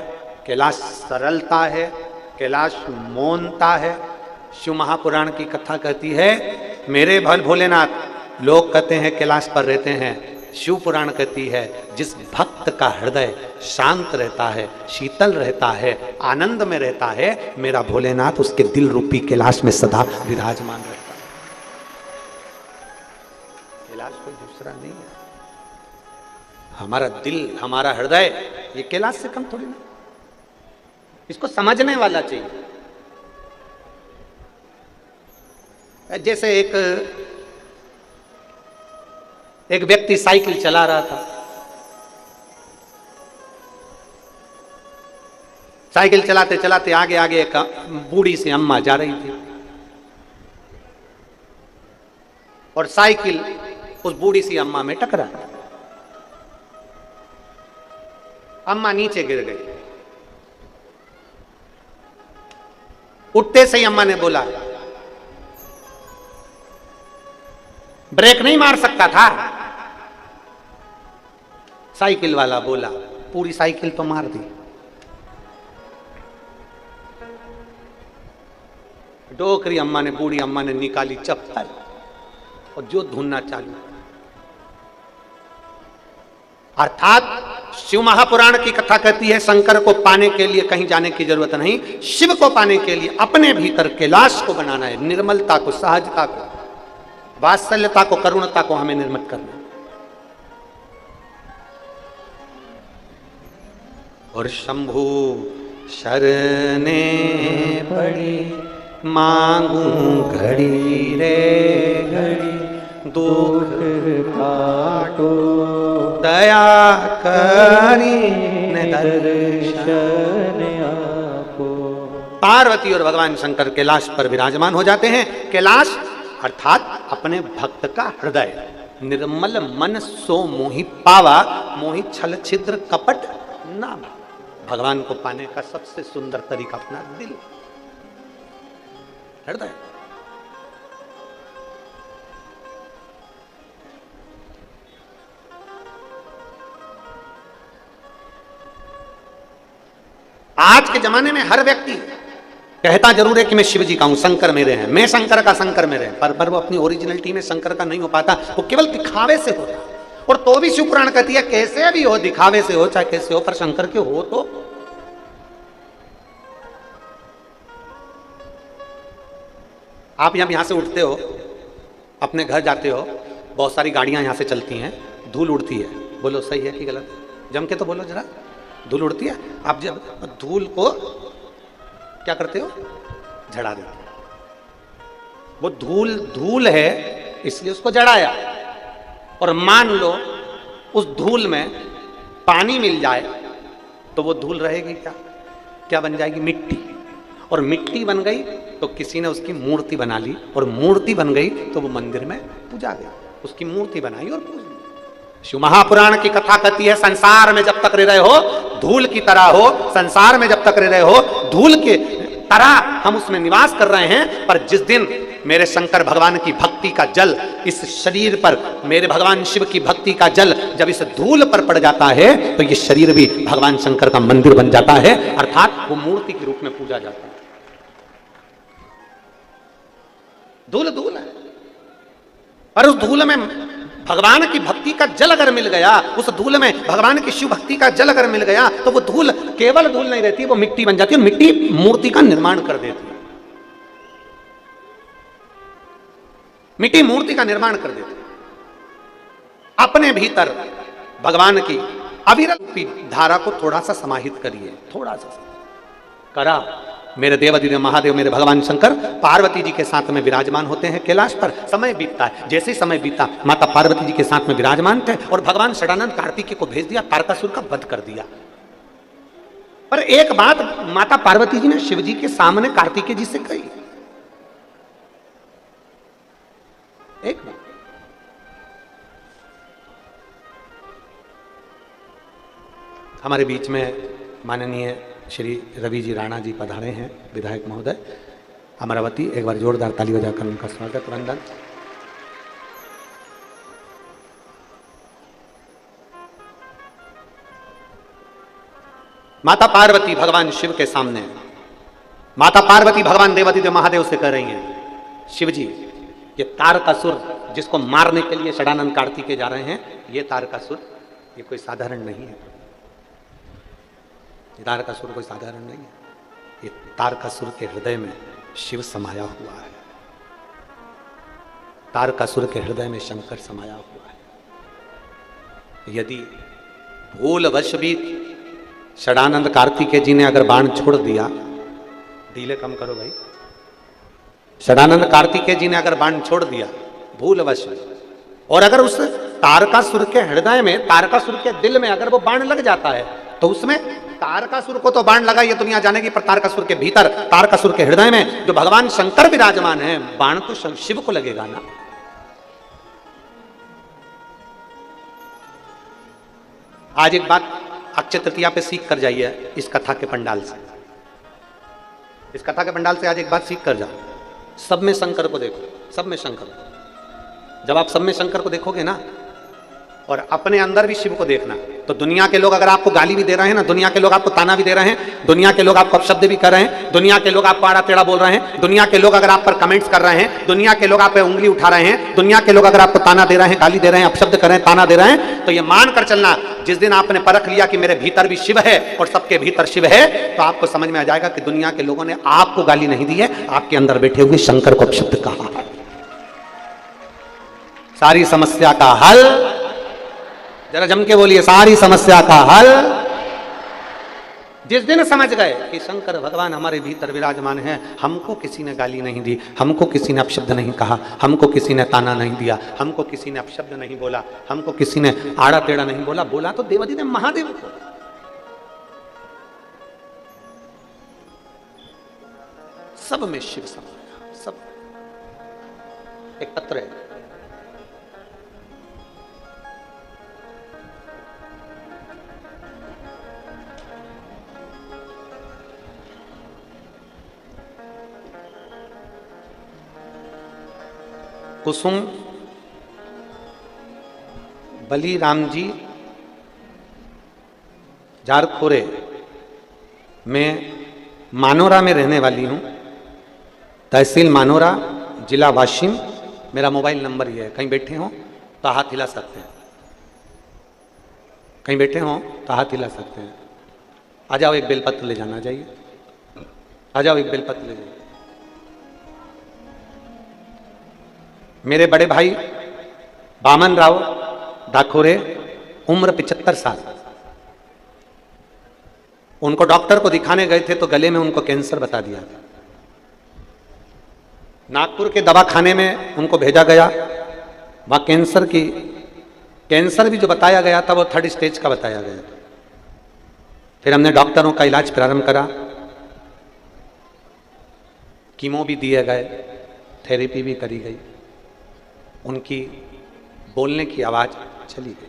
कैलाश सरलता है, कैलाश मौनता है, शिव महापुराण की कथा कहती है, मेरे भोलेनाथ, लोग कहते हैं कैलाश पर रहते हैं, शिव पुराण कहती है जिस भक्त का हृदय शांत रहता है, शीतल रहता है, आनंद में रहता है, मेरा भोलेनाथ उसके दिल रूपी कैलाश में सदा विराजमान रहता है। कैलाश कोई दूसरा नहीं है, हमारा दिल, हमारा हृदय, ये कैलाश से कम थोड़ी ना। इसको समझने वाला चाहिए। जैसे एक व्यक्ति साइकिल चला रहा था, साइकिल चलाते चलाते आगे आगे एक बूढ़ी सी अम्मा जा रही थी और साइकिल उस बूढ़ी सी अम्मा में टकरा, अम्मा नीचे गिर गई। उठते से ही अम्मा ने बोला, ब्रेक नहीं मार सकता था? साइकिल वाला बोला, पूरी साइकिल तो मार दी। डोकरी अम्मा ने, बूढ़ी अम्मा ने निकाली चप्पल और जो धुनना चालू। अर्थात शिव महापुराण की कथा कहती है शंकर को पाने के लिए कहीं जाने की जरूरत नहीं, शिव को पाने के लिए अपने भीतर कैलाश को बनाना है, निर्मलता को, सहजता को, वात्सल्यता को, करुणता को हमें निर्मित करना है। और शंभु शरणे पड़ी मांगू घड़ी रे घड़ी, दुख काटो दया करी दर्शन आपो। पार्वती और भगवान शंकर कैलाश पर विराजमान हो जाते हैं। कैलाश अर्थात अपने भक्त का हृदय, निर्मल मन सो मोहि पावा, मोहि छल छिद्र कपट ना। भगवान को पाने का सबसे सुंदर तरीका अपना दिल, हृदय। आज के जमाने में हर व्यक्ति कहता जरूर है कि मैं शिव जी का हूं, शंकर मेरे हैं, मैं शंकर का, शंकर मेरे हैं, पर वो अपनी ओरिजिनलिटी में शंकर का नहीं हो पाता, वो केवल दिखावे से होता। और तो भी शिव पुराण कहती है कैसे भी हो, दिखावे से हो चाहे कैसे हो, पर शंकर के हो तो। आप यहां से उठते हो, अपने घर जाते हो, बहुत सारी गाड़ियां यहां से चलती हैं, धूल उड़ती है, बोलो सही है कि गलत? जम के तो बोलो जरा, धूल उड़ती है। आप जब धूल को क्या करते हो? झड़ा देते हो। वो धूल है इसलिए उसको जड़ाया। और मान लो उस धूल में पानी मिल जाए तो वो धूल रहेगी क्या? क्या बन जाएगी? मिट्टी। और मिट्टी बन गई तो किसी ने उसकी मूर्ति बना ली, और मूर्ति बन गई तो वो मंदिर में पूजा गई, उसकी मूर्ति बनाई और पूज ली। शिव महापुराण की कथा कहती है संसार में जब तक रह रहे हो धूल की तरह हो, संसार में जब तक रह रहे हो धूल के तरह हम उसमें निवास कर रहे हैं। पर जिस दिन मेरे शंकर भगवान की भक्ति का जल इस शरीर पर, मेरे भगवान शिव की भक्ति का जल जब इस धूल पर पड़ जाता है तो ये शरीर भी भगवान शंकर का मंदिर बन जाता है, अर्थात वो मूर्ति के रूप में पूजा जाता है। धूल धूल है, पर उस धूल में भगवान की भक्ति का जल अगर मिल गया, उस धूल में भगवान की शिव भक्ति का जल अगर मिल गया तो वो धूल केवल धूल नहीं रहती, वो मिट्टी बन जाती है। मिट्टी मूर्ति का निर्माण कर देती है, मिट्टी मूर्ति का निर्माण कर देती है। अपने भीतर भगवान की अविरत धारा को थोड़ा सा समाहित करिए, थोड़ा सा करा। मेरे देवाधिदेव महादेव, मेरे भगवान शंकर पार्वती जी के साथ में विराजमान होते हैं कैलाश पर। समय बीतता है, जैसे ही समय बीता माता पार्वती जी के साथ में विराजमान थे और भगवान षडानंद कार्तिकेय को भेज दिया, तारकासुर का वध कर दिया। पर एक बात माता पार्वती जी ने शिव जी के सामने कार्तिकेय जी से कही, एक बात, हमारे बीच में माननीय श्री रवि जी राणा जी पधारे हैं, विधायक महोदय अमरावती। एक बार जोरदार ताली बजाकर उनका स्वागत, वंदन। माता पार्वती भगवान शिव के सामने माता पार्वती भगवान देवादिदेव महादेव से कह रही हैं, शिव जी ये तारकासुर जिसको मारने के लिए षडानंद कार्तिकेय जा रहे हैं, ये तारकासुर ये कोई साधारण नहीं है। ये तारकासुर कोई साधारण नहीं है। ये तारकासुर के हृदय में शिव समाया हुआ है। तारकासुर के हृदय में शंकर समाया हुआ है। यदि भूलवश भी षडानंद कार्तिकेय जी ने अगर बाण छोड़ दिया, डीले कम करो भाई, षडानंद कार्तिकेय जी ने अगर बाण छोड़ दिया भूलवश, और अगर उस तारकासुर के हृदय में, तारकासुर के दिल में अगर वो बाण लग जाता है, तो उसमें तारकासुर को तो बाण लगा ये दुनिया जानेगी, पर तारकासुर के भीतर, तारकासुर के हृदय में जो भगवान शंकर विराजमान है, बाण तो शिव को लगेगा ना। आज एक बात अक्षय तृतीया पे सीख कर जाइए इस कथा के पंडाल से। इस कथा के पंडाल से आज एक बात सीख कर जाओ, सब में शंकर को देखो, सब में शंकर। जब आप सब में शंकर को देखोगे ना, और अपने अंदर भी शिव को देखना, तो दुनिया के लोग अगर आपको गाली भी दे रहे हैं ना, दुनिया के लोग आपको ताना भी दे रहे हैं, दुनिया के लोग आपको अपशब्द भी कर रहे हैं, दुनिया के लोग आपको आड़ा टेढ़ा बोल रहे हैं, दुनिया के लोग अगर आप पर कमेंट्स कर रहे हैं, दुनिया के लोग आप पे उंगली उठा रहे हैं, दुनिया के लोग अगर आपको ताना दे रहे हैं, गाली दे रहे हैं, अपशब्द कर रहे हैं, ताना दे रहे हैं, तो ये मान कर चलना, जिस दिन आपने परख लिया कि मेरे भीतर भी शिव है और सबके भीतर शिव है, तो आपको समझ में आ जाएगा कि दुनिया के लोगों ने आपको गाली नहीं दी है, आपके अंदर बैठे हुए शंकर को अपशब्द कहा है। सारी समस्या का हल, जरा जम के बोलिए, सारी समस्या का हल जिस दिन समझ गए कि शंकर भगवान हमारे भीतर विराजमान है, हमको किसी ने गाली नहीं दी, हमको किसी ने अपशब्द नहीं कहा, हमको किसी ने ताना नहीं दिया, हमको किसी ने अपशब्द नहीं बोला, हमको किसी ने आड़ा टेढ़ा नहीं बोला, बोला तो देवादिदेव महादेव को। सब में शिव समाया, सब। एक पत्र है, कुसुम बलीराम जी जारखोरे में मानोरा में रहने वाली हूँ, तहसील मानोरा, जिला वाशिम। मेरा मोबाइल नंबर ये है, कहीं बैठे हो तो हाथ हिला सकते हैं, कहीं बैठे हो तो हाथ हिला सकते हैं। आ जाओ, एक बेलपत्र ले जाना, जाइए, आ जाओ, एक बेलपत्र ले जाइए। मेरे बड़े भाई बामन राव दाखोरे, उम्र 75 साल। उनको डॉक्टर को दिखाने गए थे तो गले में उनको कैंसर बता दिया था। नागपुर के दवाखाने में उनको भेजा गया, वहां कैंसर भी जो बताया गया था वो 3rd स्टेज का बताया गया था। फिर हमने डॉक्टरों का इलाज प्रारंभ करा, कीमो भी दिए गए, थेरेपी भी करी गई, उनकी बोलने की आवाज चली गई,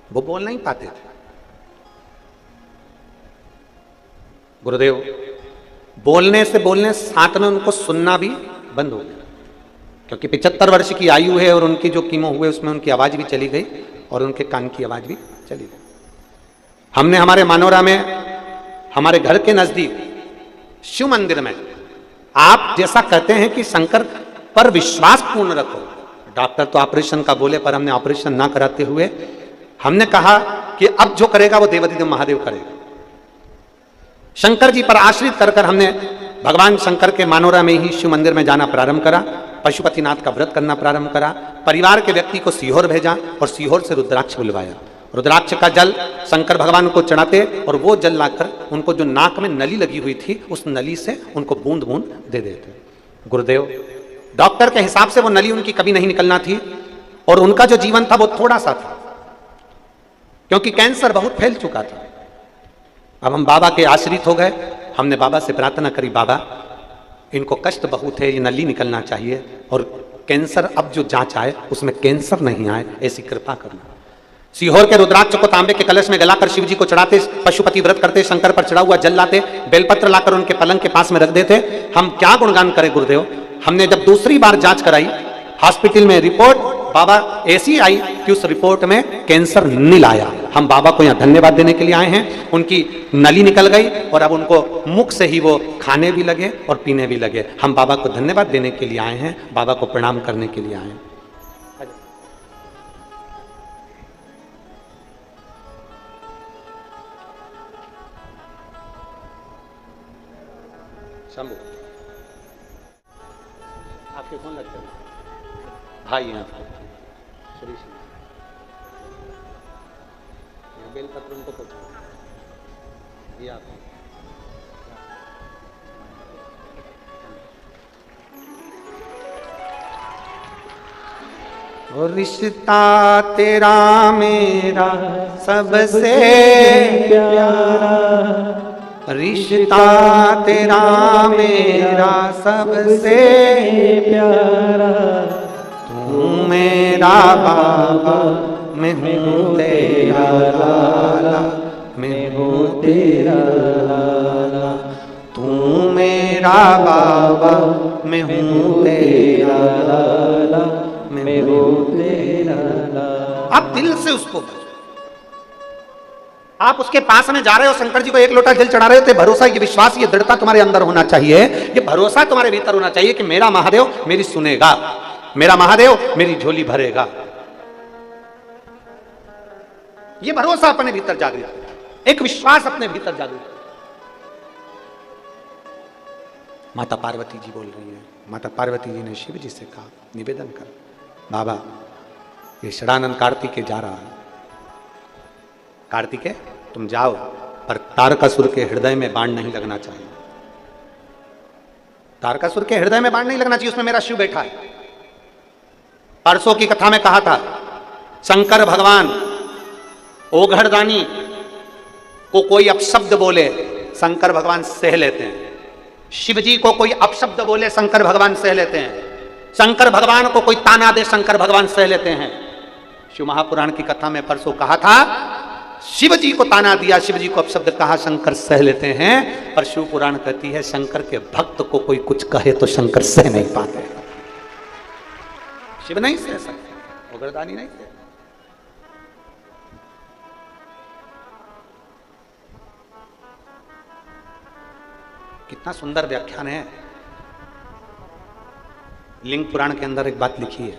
वो बोल नहीं पाते थे। गुरुदेव बोलने से बोलने साथ में उनको सुनना भी बंद हो गया, क्योंकि 75 वर्ष की आयु है और उनकी जो कीमो हुए उसमें उनकी आवाज भी चली गई और उनके कान की आवाज भी चली गई। हमने हमारे मानोरा में, हमारे घर के नजदीक शिव मंदिर में, आप जैसा कहते हैं कि शंकर पर विश्वास पूर्ण रखो, डॉक्टर तो ऑपरेशन का बोले, पर हमने ऑपरेशन ना कराते हुए हमने कहा कि अब जो करेगा वो देवादिदेव महादेव करेगा। शंकर जी पर आश्रित कर हमने भगवान शंकर के मानोरा में ही शिव मंदिर में जाना प्रारंभ करा, पशुपतिनाथ का व्रत करना प्रारंभ करा, परिवार के व्यक्ति को सीहोर भेजा और सीहोर से रुद्राक्ष बुलवाया। रुद्राक्ष का जल शंकर भगवान को चढ़ाते और वो जल लाकर उनको जो नाक में नली लगी हुई थी उस नली से उनको बूंद बूंद दे देते। गुरुदेव डॉक्टर के हिसाब से वो नली उनकी कभी नहीं निकलना थी और उनका जो जीवन था वो थोड़ा सा था, क्योंकि कैंसर बहुत फैल चुका था। अब हम बाबा के आश्रित हो गए, हमने बाबा से प्रार्थना करी, बाबा इनको कष्ट बहुत है, ये नली निकलना चाहिए और कैंसर अब जो जांच आए उसमें कैंसर नहीं आए, ऐसी कृपा करना। सीहोर के रुद्राक्ष को तांबे के कलश में गलाकर शिव जी को चढ़ाते, पशुपति व्रत करते, शंकर पर चढ़ा हुआ जल लाते, बेलपत्र लाकर उनके पलंग के पास में रख देते। हम क्या गुणगान करें गुरुदेव। हमने जब दूसरी बार जांच कराई हॉस्पिटल में, रिपोर्ट बाबा ऐसी आई कि उस रिपोर्ट में कैंसर नील आया। हम बाबा को यहाँ धन्यवाद देने के लिए आए हैं। उनकी नली निकल गई और अब उनको मुख से ही वो खाने भी लगे और पीने भी लगे। हम बाबा को धन्यवाद देने के लिए आए हैं, बाबा को प्रणाम करने के लिए आए हैं। शंभू आपके कौन लगते हैं? भाई हैं आपके? श्री श्री बेलपत्र उनको तो दिया आपने। और रिश्ता तेरा मेरा सबसे प्यारा, रिश्ता तेरा मेरा सबसे प्यारा, तू मेरा बाबा मैं हूँ तेरा लाला, मैं हूँ तेरा लाला, तू मेरा बाबा मैं हूँ तेरा लाला, मैं हूँ तेरा लाला। आप दिल से उसको, आप उसके पास में जा रहे हो, शंकर जी को एक लोटा जल चढ़ा रहे हो, तो भरोसा, ये विश्वास, ये दृढ़ता तुम्हारे अंदर होना चाहिए, ये भरोसा तुम्हारे भीतर होना चाहिए कि मेरा महादेव मेरी सुनेगा, मेरा महादेव मेरी झोली भरेगा। ये भरोसा अपने भीतर जागृत है, एक विश्वास अपने भीतर जागृत है। माता पार्वती जी बोल रही है, माता पार्वती जी ने शिव जी से कहा, निवेदन कर बाबा, ये षडानंद कार्तिकेय जा रहा है, कार्तिकेय तुम जाओ, पर तारकासुर के हृदय में बाण नहीं लगना चाहिए, तारकासुर के हृदय में बाण नहीं लगना चाहिए, उसमें मेरा शिव बैठा है। परसों की कथा में कहा था, शंकर भगवान ओघड़दानी को कोई अपशब्द बोले, शंकर भगवान सह लेते हैं। शिव जी को कोई अपशब्द बोले, शंकर भगवान सह लेते हैं। शंकर भगवान को कोई ताना दे, शंकर भगवान सह लेते हैं। शिव महापुराण की कथा में परसों कहा था, शिव जी को ताना दिया, शिव जी को अपशब्द कहा, शंकर सह लेते हैं। पर शिव पुराण कहती है, शंकर के भक्त को कोई कुछ कहे तो शंकर सह नहीं पाते, शिव नहीं सह सकते, ओघड़दानी नहीं सह। कितना सुंदर व्याख्यान है। लिंग पुराण के अंदर एक बात लिखी है,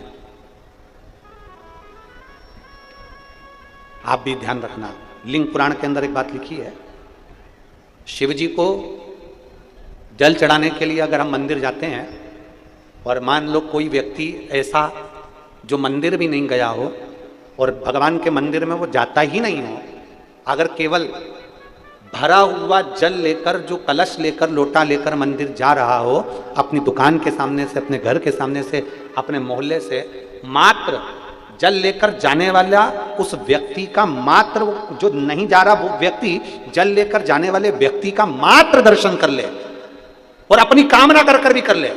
आप भी ध्यान रखना। लिंग पुराण के अंदर एक बात लिखी है, शिव जी को जल चढ़ाने के लिए अगर हम मंदिर जाते हैं, और मान लो कोई व्यक्ति ऐसा जो मंदिर भी नहीं गया हो और भगवान के मंदिर में वो जाता ही नहीं हो, अगर केवल भरा हुआ जल लेकर, जो कलश लेकर, लोटा लेकर मंदिर जा रहा हो, अपनी दुकान के सामने से, अपने घर के सामने से, अपने मोहल्ले से मात्र जल लेकर जाने वाला उस व्यक्ति का, मात्र जो नहीं जा रहा वो व्यक्ति जल लेकर जाने वाले व्यक्ति का मात्र दर्शन कर ले और अपनी कामना कर भी कर ले,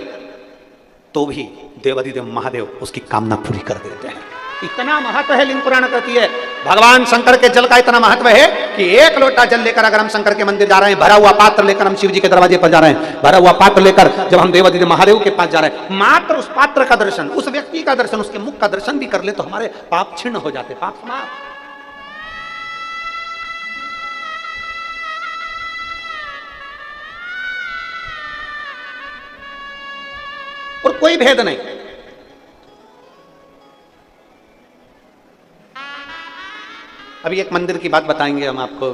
तो भी देवाधिदेव महादेव उसकी कामना पूरी कर देते हैं। इतना महत्व है, लिंग पुराण कहती है, भगवान शंकर के जल का इतना महत्व है कि एक लोटा जल लेकर अगर हम शंकर के मंदिर जा रहे हैं, भरा हुआ पात्र लेकर हम शिव जी के दरवाजे पर जा रहे हैं, भरा हुआ पात्र लेकर जब हम देवाधिदेव महादेव के पास जा रहे हैं, मात्र उस पात्र का दर्शन, उस व्यक्ति का दर्शन, उसके मुख का दर्शन भी कर ले तो हमारे पाप क्षीण हो जाते, पाप समाप्त। और कोई भेद नहीं। अभी एक मंदिर की बात बताएंगे हम आपको।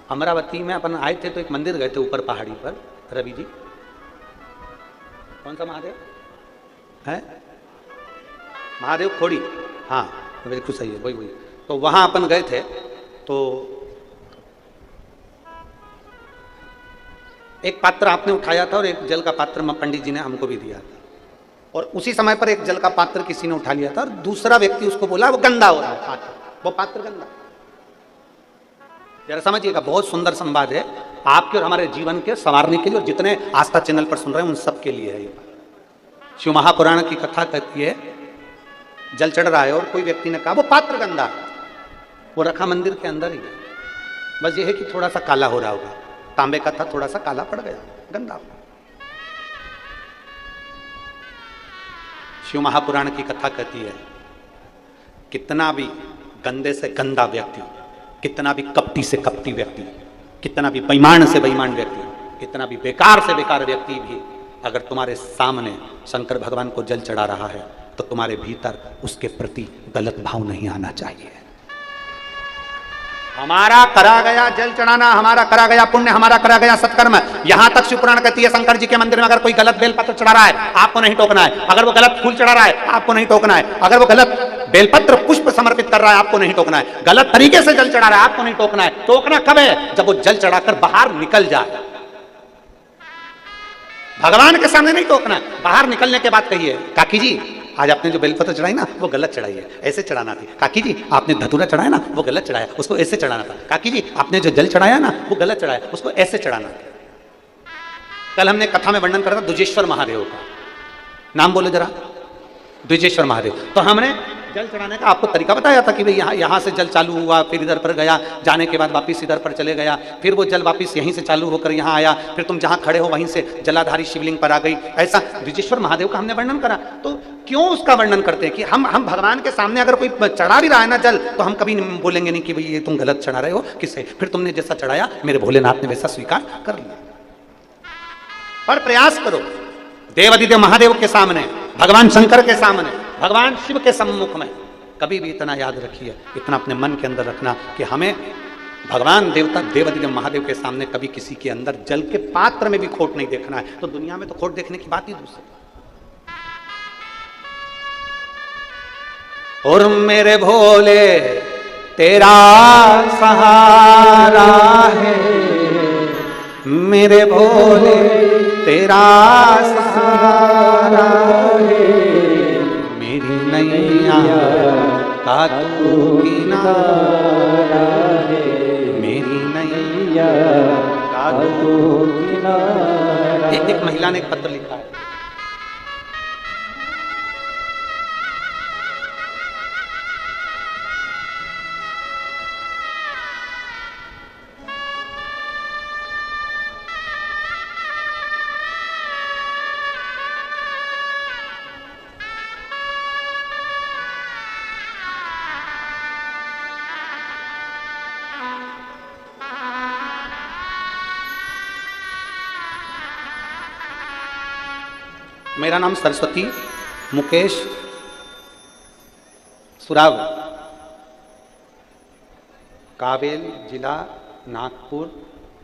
अमरावती में अपन आए थे तो एक मंदिर गए थे ऊपर पहाड़ी पर, रवि जी, कौन सा महादेव है? महादेव खोड़ी, हाँ बिल्कुल सही है, वही। तो वहां अपन गए थे, तो एक पात्र आपने उठाया था और एक जल का पात्र पंडित जी ने हमको भी दिया था, और उसी समय पर एक जल का पात्र किसी ने उठा लिया था और दूसरा व्यक्ति उसको बोला वो गंदा हो रहा है पात्र, वो पात्र गंदा। जरा समझिएगा, बहुत सुंदर संवाद है आपके और हमारे जीवन के संवारने के लिए, और जितने आस्था चैनल पर सुन रहे हैं उन सब के लिए है ये बात। शिव महापुराण की कथा कहती है, जल चढ़ रहा है और कोई व्यक्ति ने कहा वो पात्र गंदा है, वो रखा मंदिर के अंदर ही है, बस ये है कि थोड़ा सा काला हो रहा होगा, तांबे का था, थोड़ा सा काला पड़ गया, गंदा हो। शिव महापुराण की कथा कहती है, कितना भी गंदे से गंदा व्यक्ति, कितना भी कपटी से कपटी व्यक्ति, कितना भी बेईमान से बेईमान व्यक्ति, कितना भी बेकार से बेकार व्यक्ति भी अगर तुम्हारे सामने शंकर भगवान को जल चढ़ा रहा है तो तुम्हारे भीतर उसके प्रति गलत भाव नहीं आना चाहिए। हमारा करा गया जल चढ़ाना, हमारा करा गया पुण्य, हमारा करा गया सत्कर्म। यहां तक शिवपुराण कहती है शंकर जी के मंदिर में अगर कोई गलत बेलपत्र चढ़ा रहा है आपको नहीं टोकना है, अगर वो गलत फूल चढ़ा रहा है आपको नहीं टोकना है, अगर वो गलत बेलपत्र पुष्प समर्पित कर रहा है आपको नहीं टोकना है, गलत तरीके से जल चढ़ा रहा है आपको नहीं टोकना है। टोकना कब है? जब वो जल चढ़ाकर बाहर निकल जाए। भगवान के सामने नहीं टोकना है, बाहर निकलने के बाद कहिए काकी जी आज आपने जो बेलपत्र चढ़ाई ना वो गलत चढ़ाई है, ऐसे चढ़ाना थी। काकी जी आपने धतूरा चढ़ाया ना वो गलत चढ़ाया, उसको ऐसे चढ़ाना था। काकी जी आपने जो जल चढ़ाया ना वो गलत चढ़ाया, उसको ऐसे चढ़ाना था। कल हमने कथा में वर्णन करा था द्विजेश्वर महादेव का, नाम बोलो जरा, द्विजेश्वर महादेव। तो हमने जल चढ़ाने का आपको तरीका बताया था कि भाई यहाँ से जल चालू हुआ, फिर इधर पर गया, जाने के बाद वापिस इधर पर चले गया, फिर वो जल वापिस यहीं से चालू होकर यहाँ आया, फिर तुम जहाँ खड़े हो वहीं से जलाधारी शिवलिंग पर आ गई। ऐसा द्विजेश्वर महादेव का हमने वर्णन करा। तो क्यों उसका वर्णन करते हैं कि हम भगवान के सामने अगर कोई चढ़ा भी रहा है ना जल तो हम कभी बोलेंगे नहीं कि भाई ये तुम गलत चढ़ा रहे हो, किससे? फिर तुमने जैसा चढ़ाया मेरे भोलेनाथ ने वैसा स्वीकार कर लिया। पर प्रयास करो देवादिदेव महादेव के सामने, भगवान शंकर के सामने, भगवान शिव के सम्मुख में कभी भी इतना याद रखिए, इतना अपने मन के अंदर रखना कि हमें भगवान देवता देवादिदेव महादेव के सामने कभी किसी के अंदर जल के पात्र में भी खोट नहीं देखना है। तो दुनिया में तो खोट देखने की बात ही दूसरी। और मेरे भोले तेरा सहारा है, मेरे भोले तेरा सहारा है, मेरी नैया का तू किनारा है, मेरी नैया का तू किनारा। एक महिला ने एक पत्र लिखा है, मेरा नाम सरस्वती मुकेश सुराव, काबेल जिला नागपुर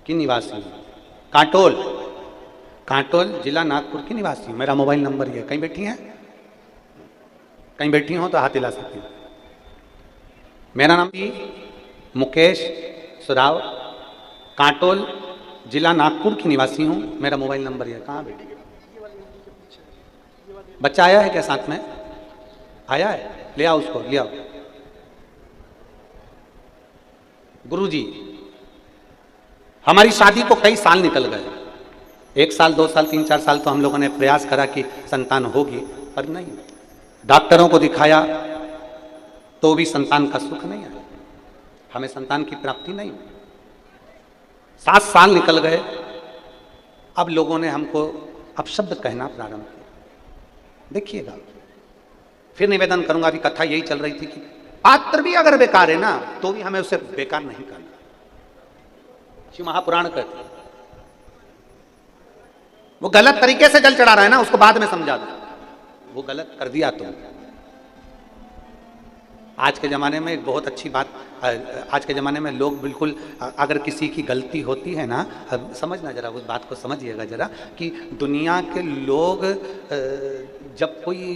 की निवासी हूँ। कांटोल जिला नागपुर की निवासी हूँ। मेरा मोबाइल नंबर ये, कहीं बैठी हैं, कहीं बैठी हो तो हाथ हिला सकती हूँ। मेरा नाम मुकेश सुराव, कांटोल जिला नागपुर की निवासी हूँ। मेरा मोबाइल नंबर ये, कहाँ बैठी? बच्चा आया है क्या साथ में? आया है, ले आओ उसको, ले आओ। गुरुजी हमारी शादी को कई साल निकल गए, 1 साल 2 साल 3 4 साल तो हम लोगों ने प्रयास करा कि संतान होगी, पर नहीं। डॉक्टरों को दिखाया तो भी संतान का सुख नहीं आया, हमें संतान की प्राप्ति नहीं हुई। 7 साल निकल गए। अब लोगों ने हमको अपशब्द कहना प्रारंभ किया। देखिएगा, फिर निवेदन करूंगा, अभी कथा यही चल रही थी कि पात्र भी अगर बेकार है ना तो भी हमें उसे बेकार नहीं करना। शिव महापुराण कहते हैं वो गलत तरीके से जल चढ़ा रहा है ना, उसको बाद में समझा दो, वो गलत कर दिया तुम। आज के ज़माने में एक बहुत अच्छी बात, आज के ज़माने में लोग बिल्कुल, अगर किसी की गलती होती है ना, समझना जरा, उस बात को समझिएगा जरा, कि दुनिया के लोग जब कोई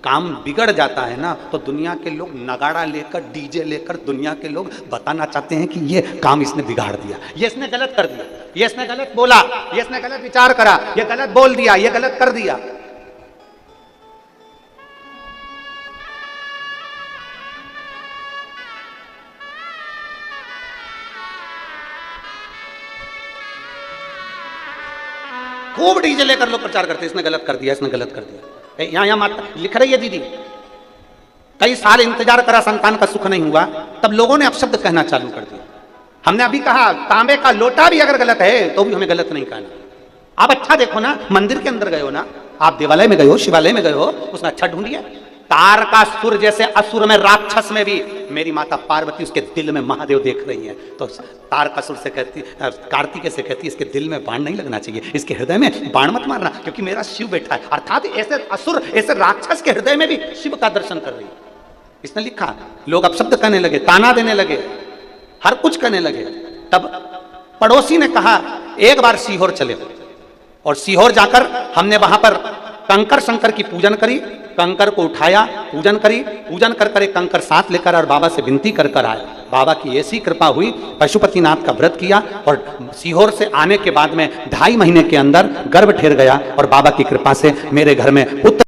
काम बिगड़ जाता है ना तो दुनिया के लोग नगाड़ा लेकर, डीजे लेकर दुनिया के लोग बताना चाहते हैं कि ये काम इसने बिगाड़ दिया, ये इसने गलत कर दिया, ये इसने गलत बोला, ये इसने गलत विचार करा, ये गलत बोल दिया, ये गलत कर दिया। खूब डीजे लेकर लोग प्रचार करते हैं, इसने गलत कर दिया, इसने गलत कर दिया। यहाँ माता लिख रही है दीदी, कई साल इंतजार करा, संतान का सुख नहीं हुआ, तब लोगों ने अपशब्द कहना चालू कर दिया। हमने अभी कहा तांबे का लोटा भी अगर गलत है तो भी हमें गलत नहीं कहना। आप अच्छा देखो ना, मंदिर के अंदर गए हो ना, आप देवालय में गए हो, शिवालय में गए हो, उसने अच्छा ढूंढ लिया, तारकासुर जैसे असुर में, राक्षस में भी मेरी माता पार्वती उसके दिल में महादेव देख रही है। तो तारकासुर से कहती, कार्तिकेय से कहती, इसके दिल में बाण नहीं लगना चाहिए, इसके हृदय में बाण मत मारना, क्योंकि मेरा शिव बैठा है। अर्थात ऐसे असुर, ऐसे राक्षस के हृदय में भी शिव का दर्शन कर रही है। इसने लिखा, लोग अपशब्द करने लगे, ताना देने लगे, हर कुछ करने लगे। तब पड़ोसी ने कहा एक बार सीहोर चले, और सीहोर जाकर हमने वहां पर कंकर शंकर की पूजन करी, कंकर को उठाया, पूजन करी, पूजन कर कर एक कंकर साथ लेकर और बाबा से विनती कर कर आए। बाबा की ऐसी कृपा हुई, पशुपतिनाथ का व्रत किया, और सीहोर से आने के बाद में 2.5 महीने के अंदर गर्भ ठहर गया, और बाबा की कृपा से मेरे घर में पुत्र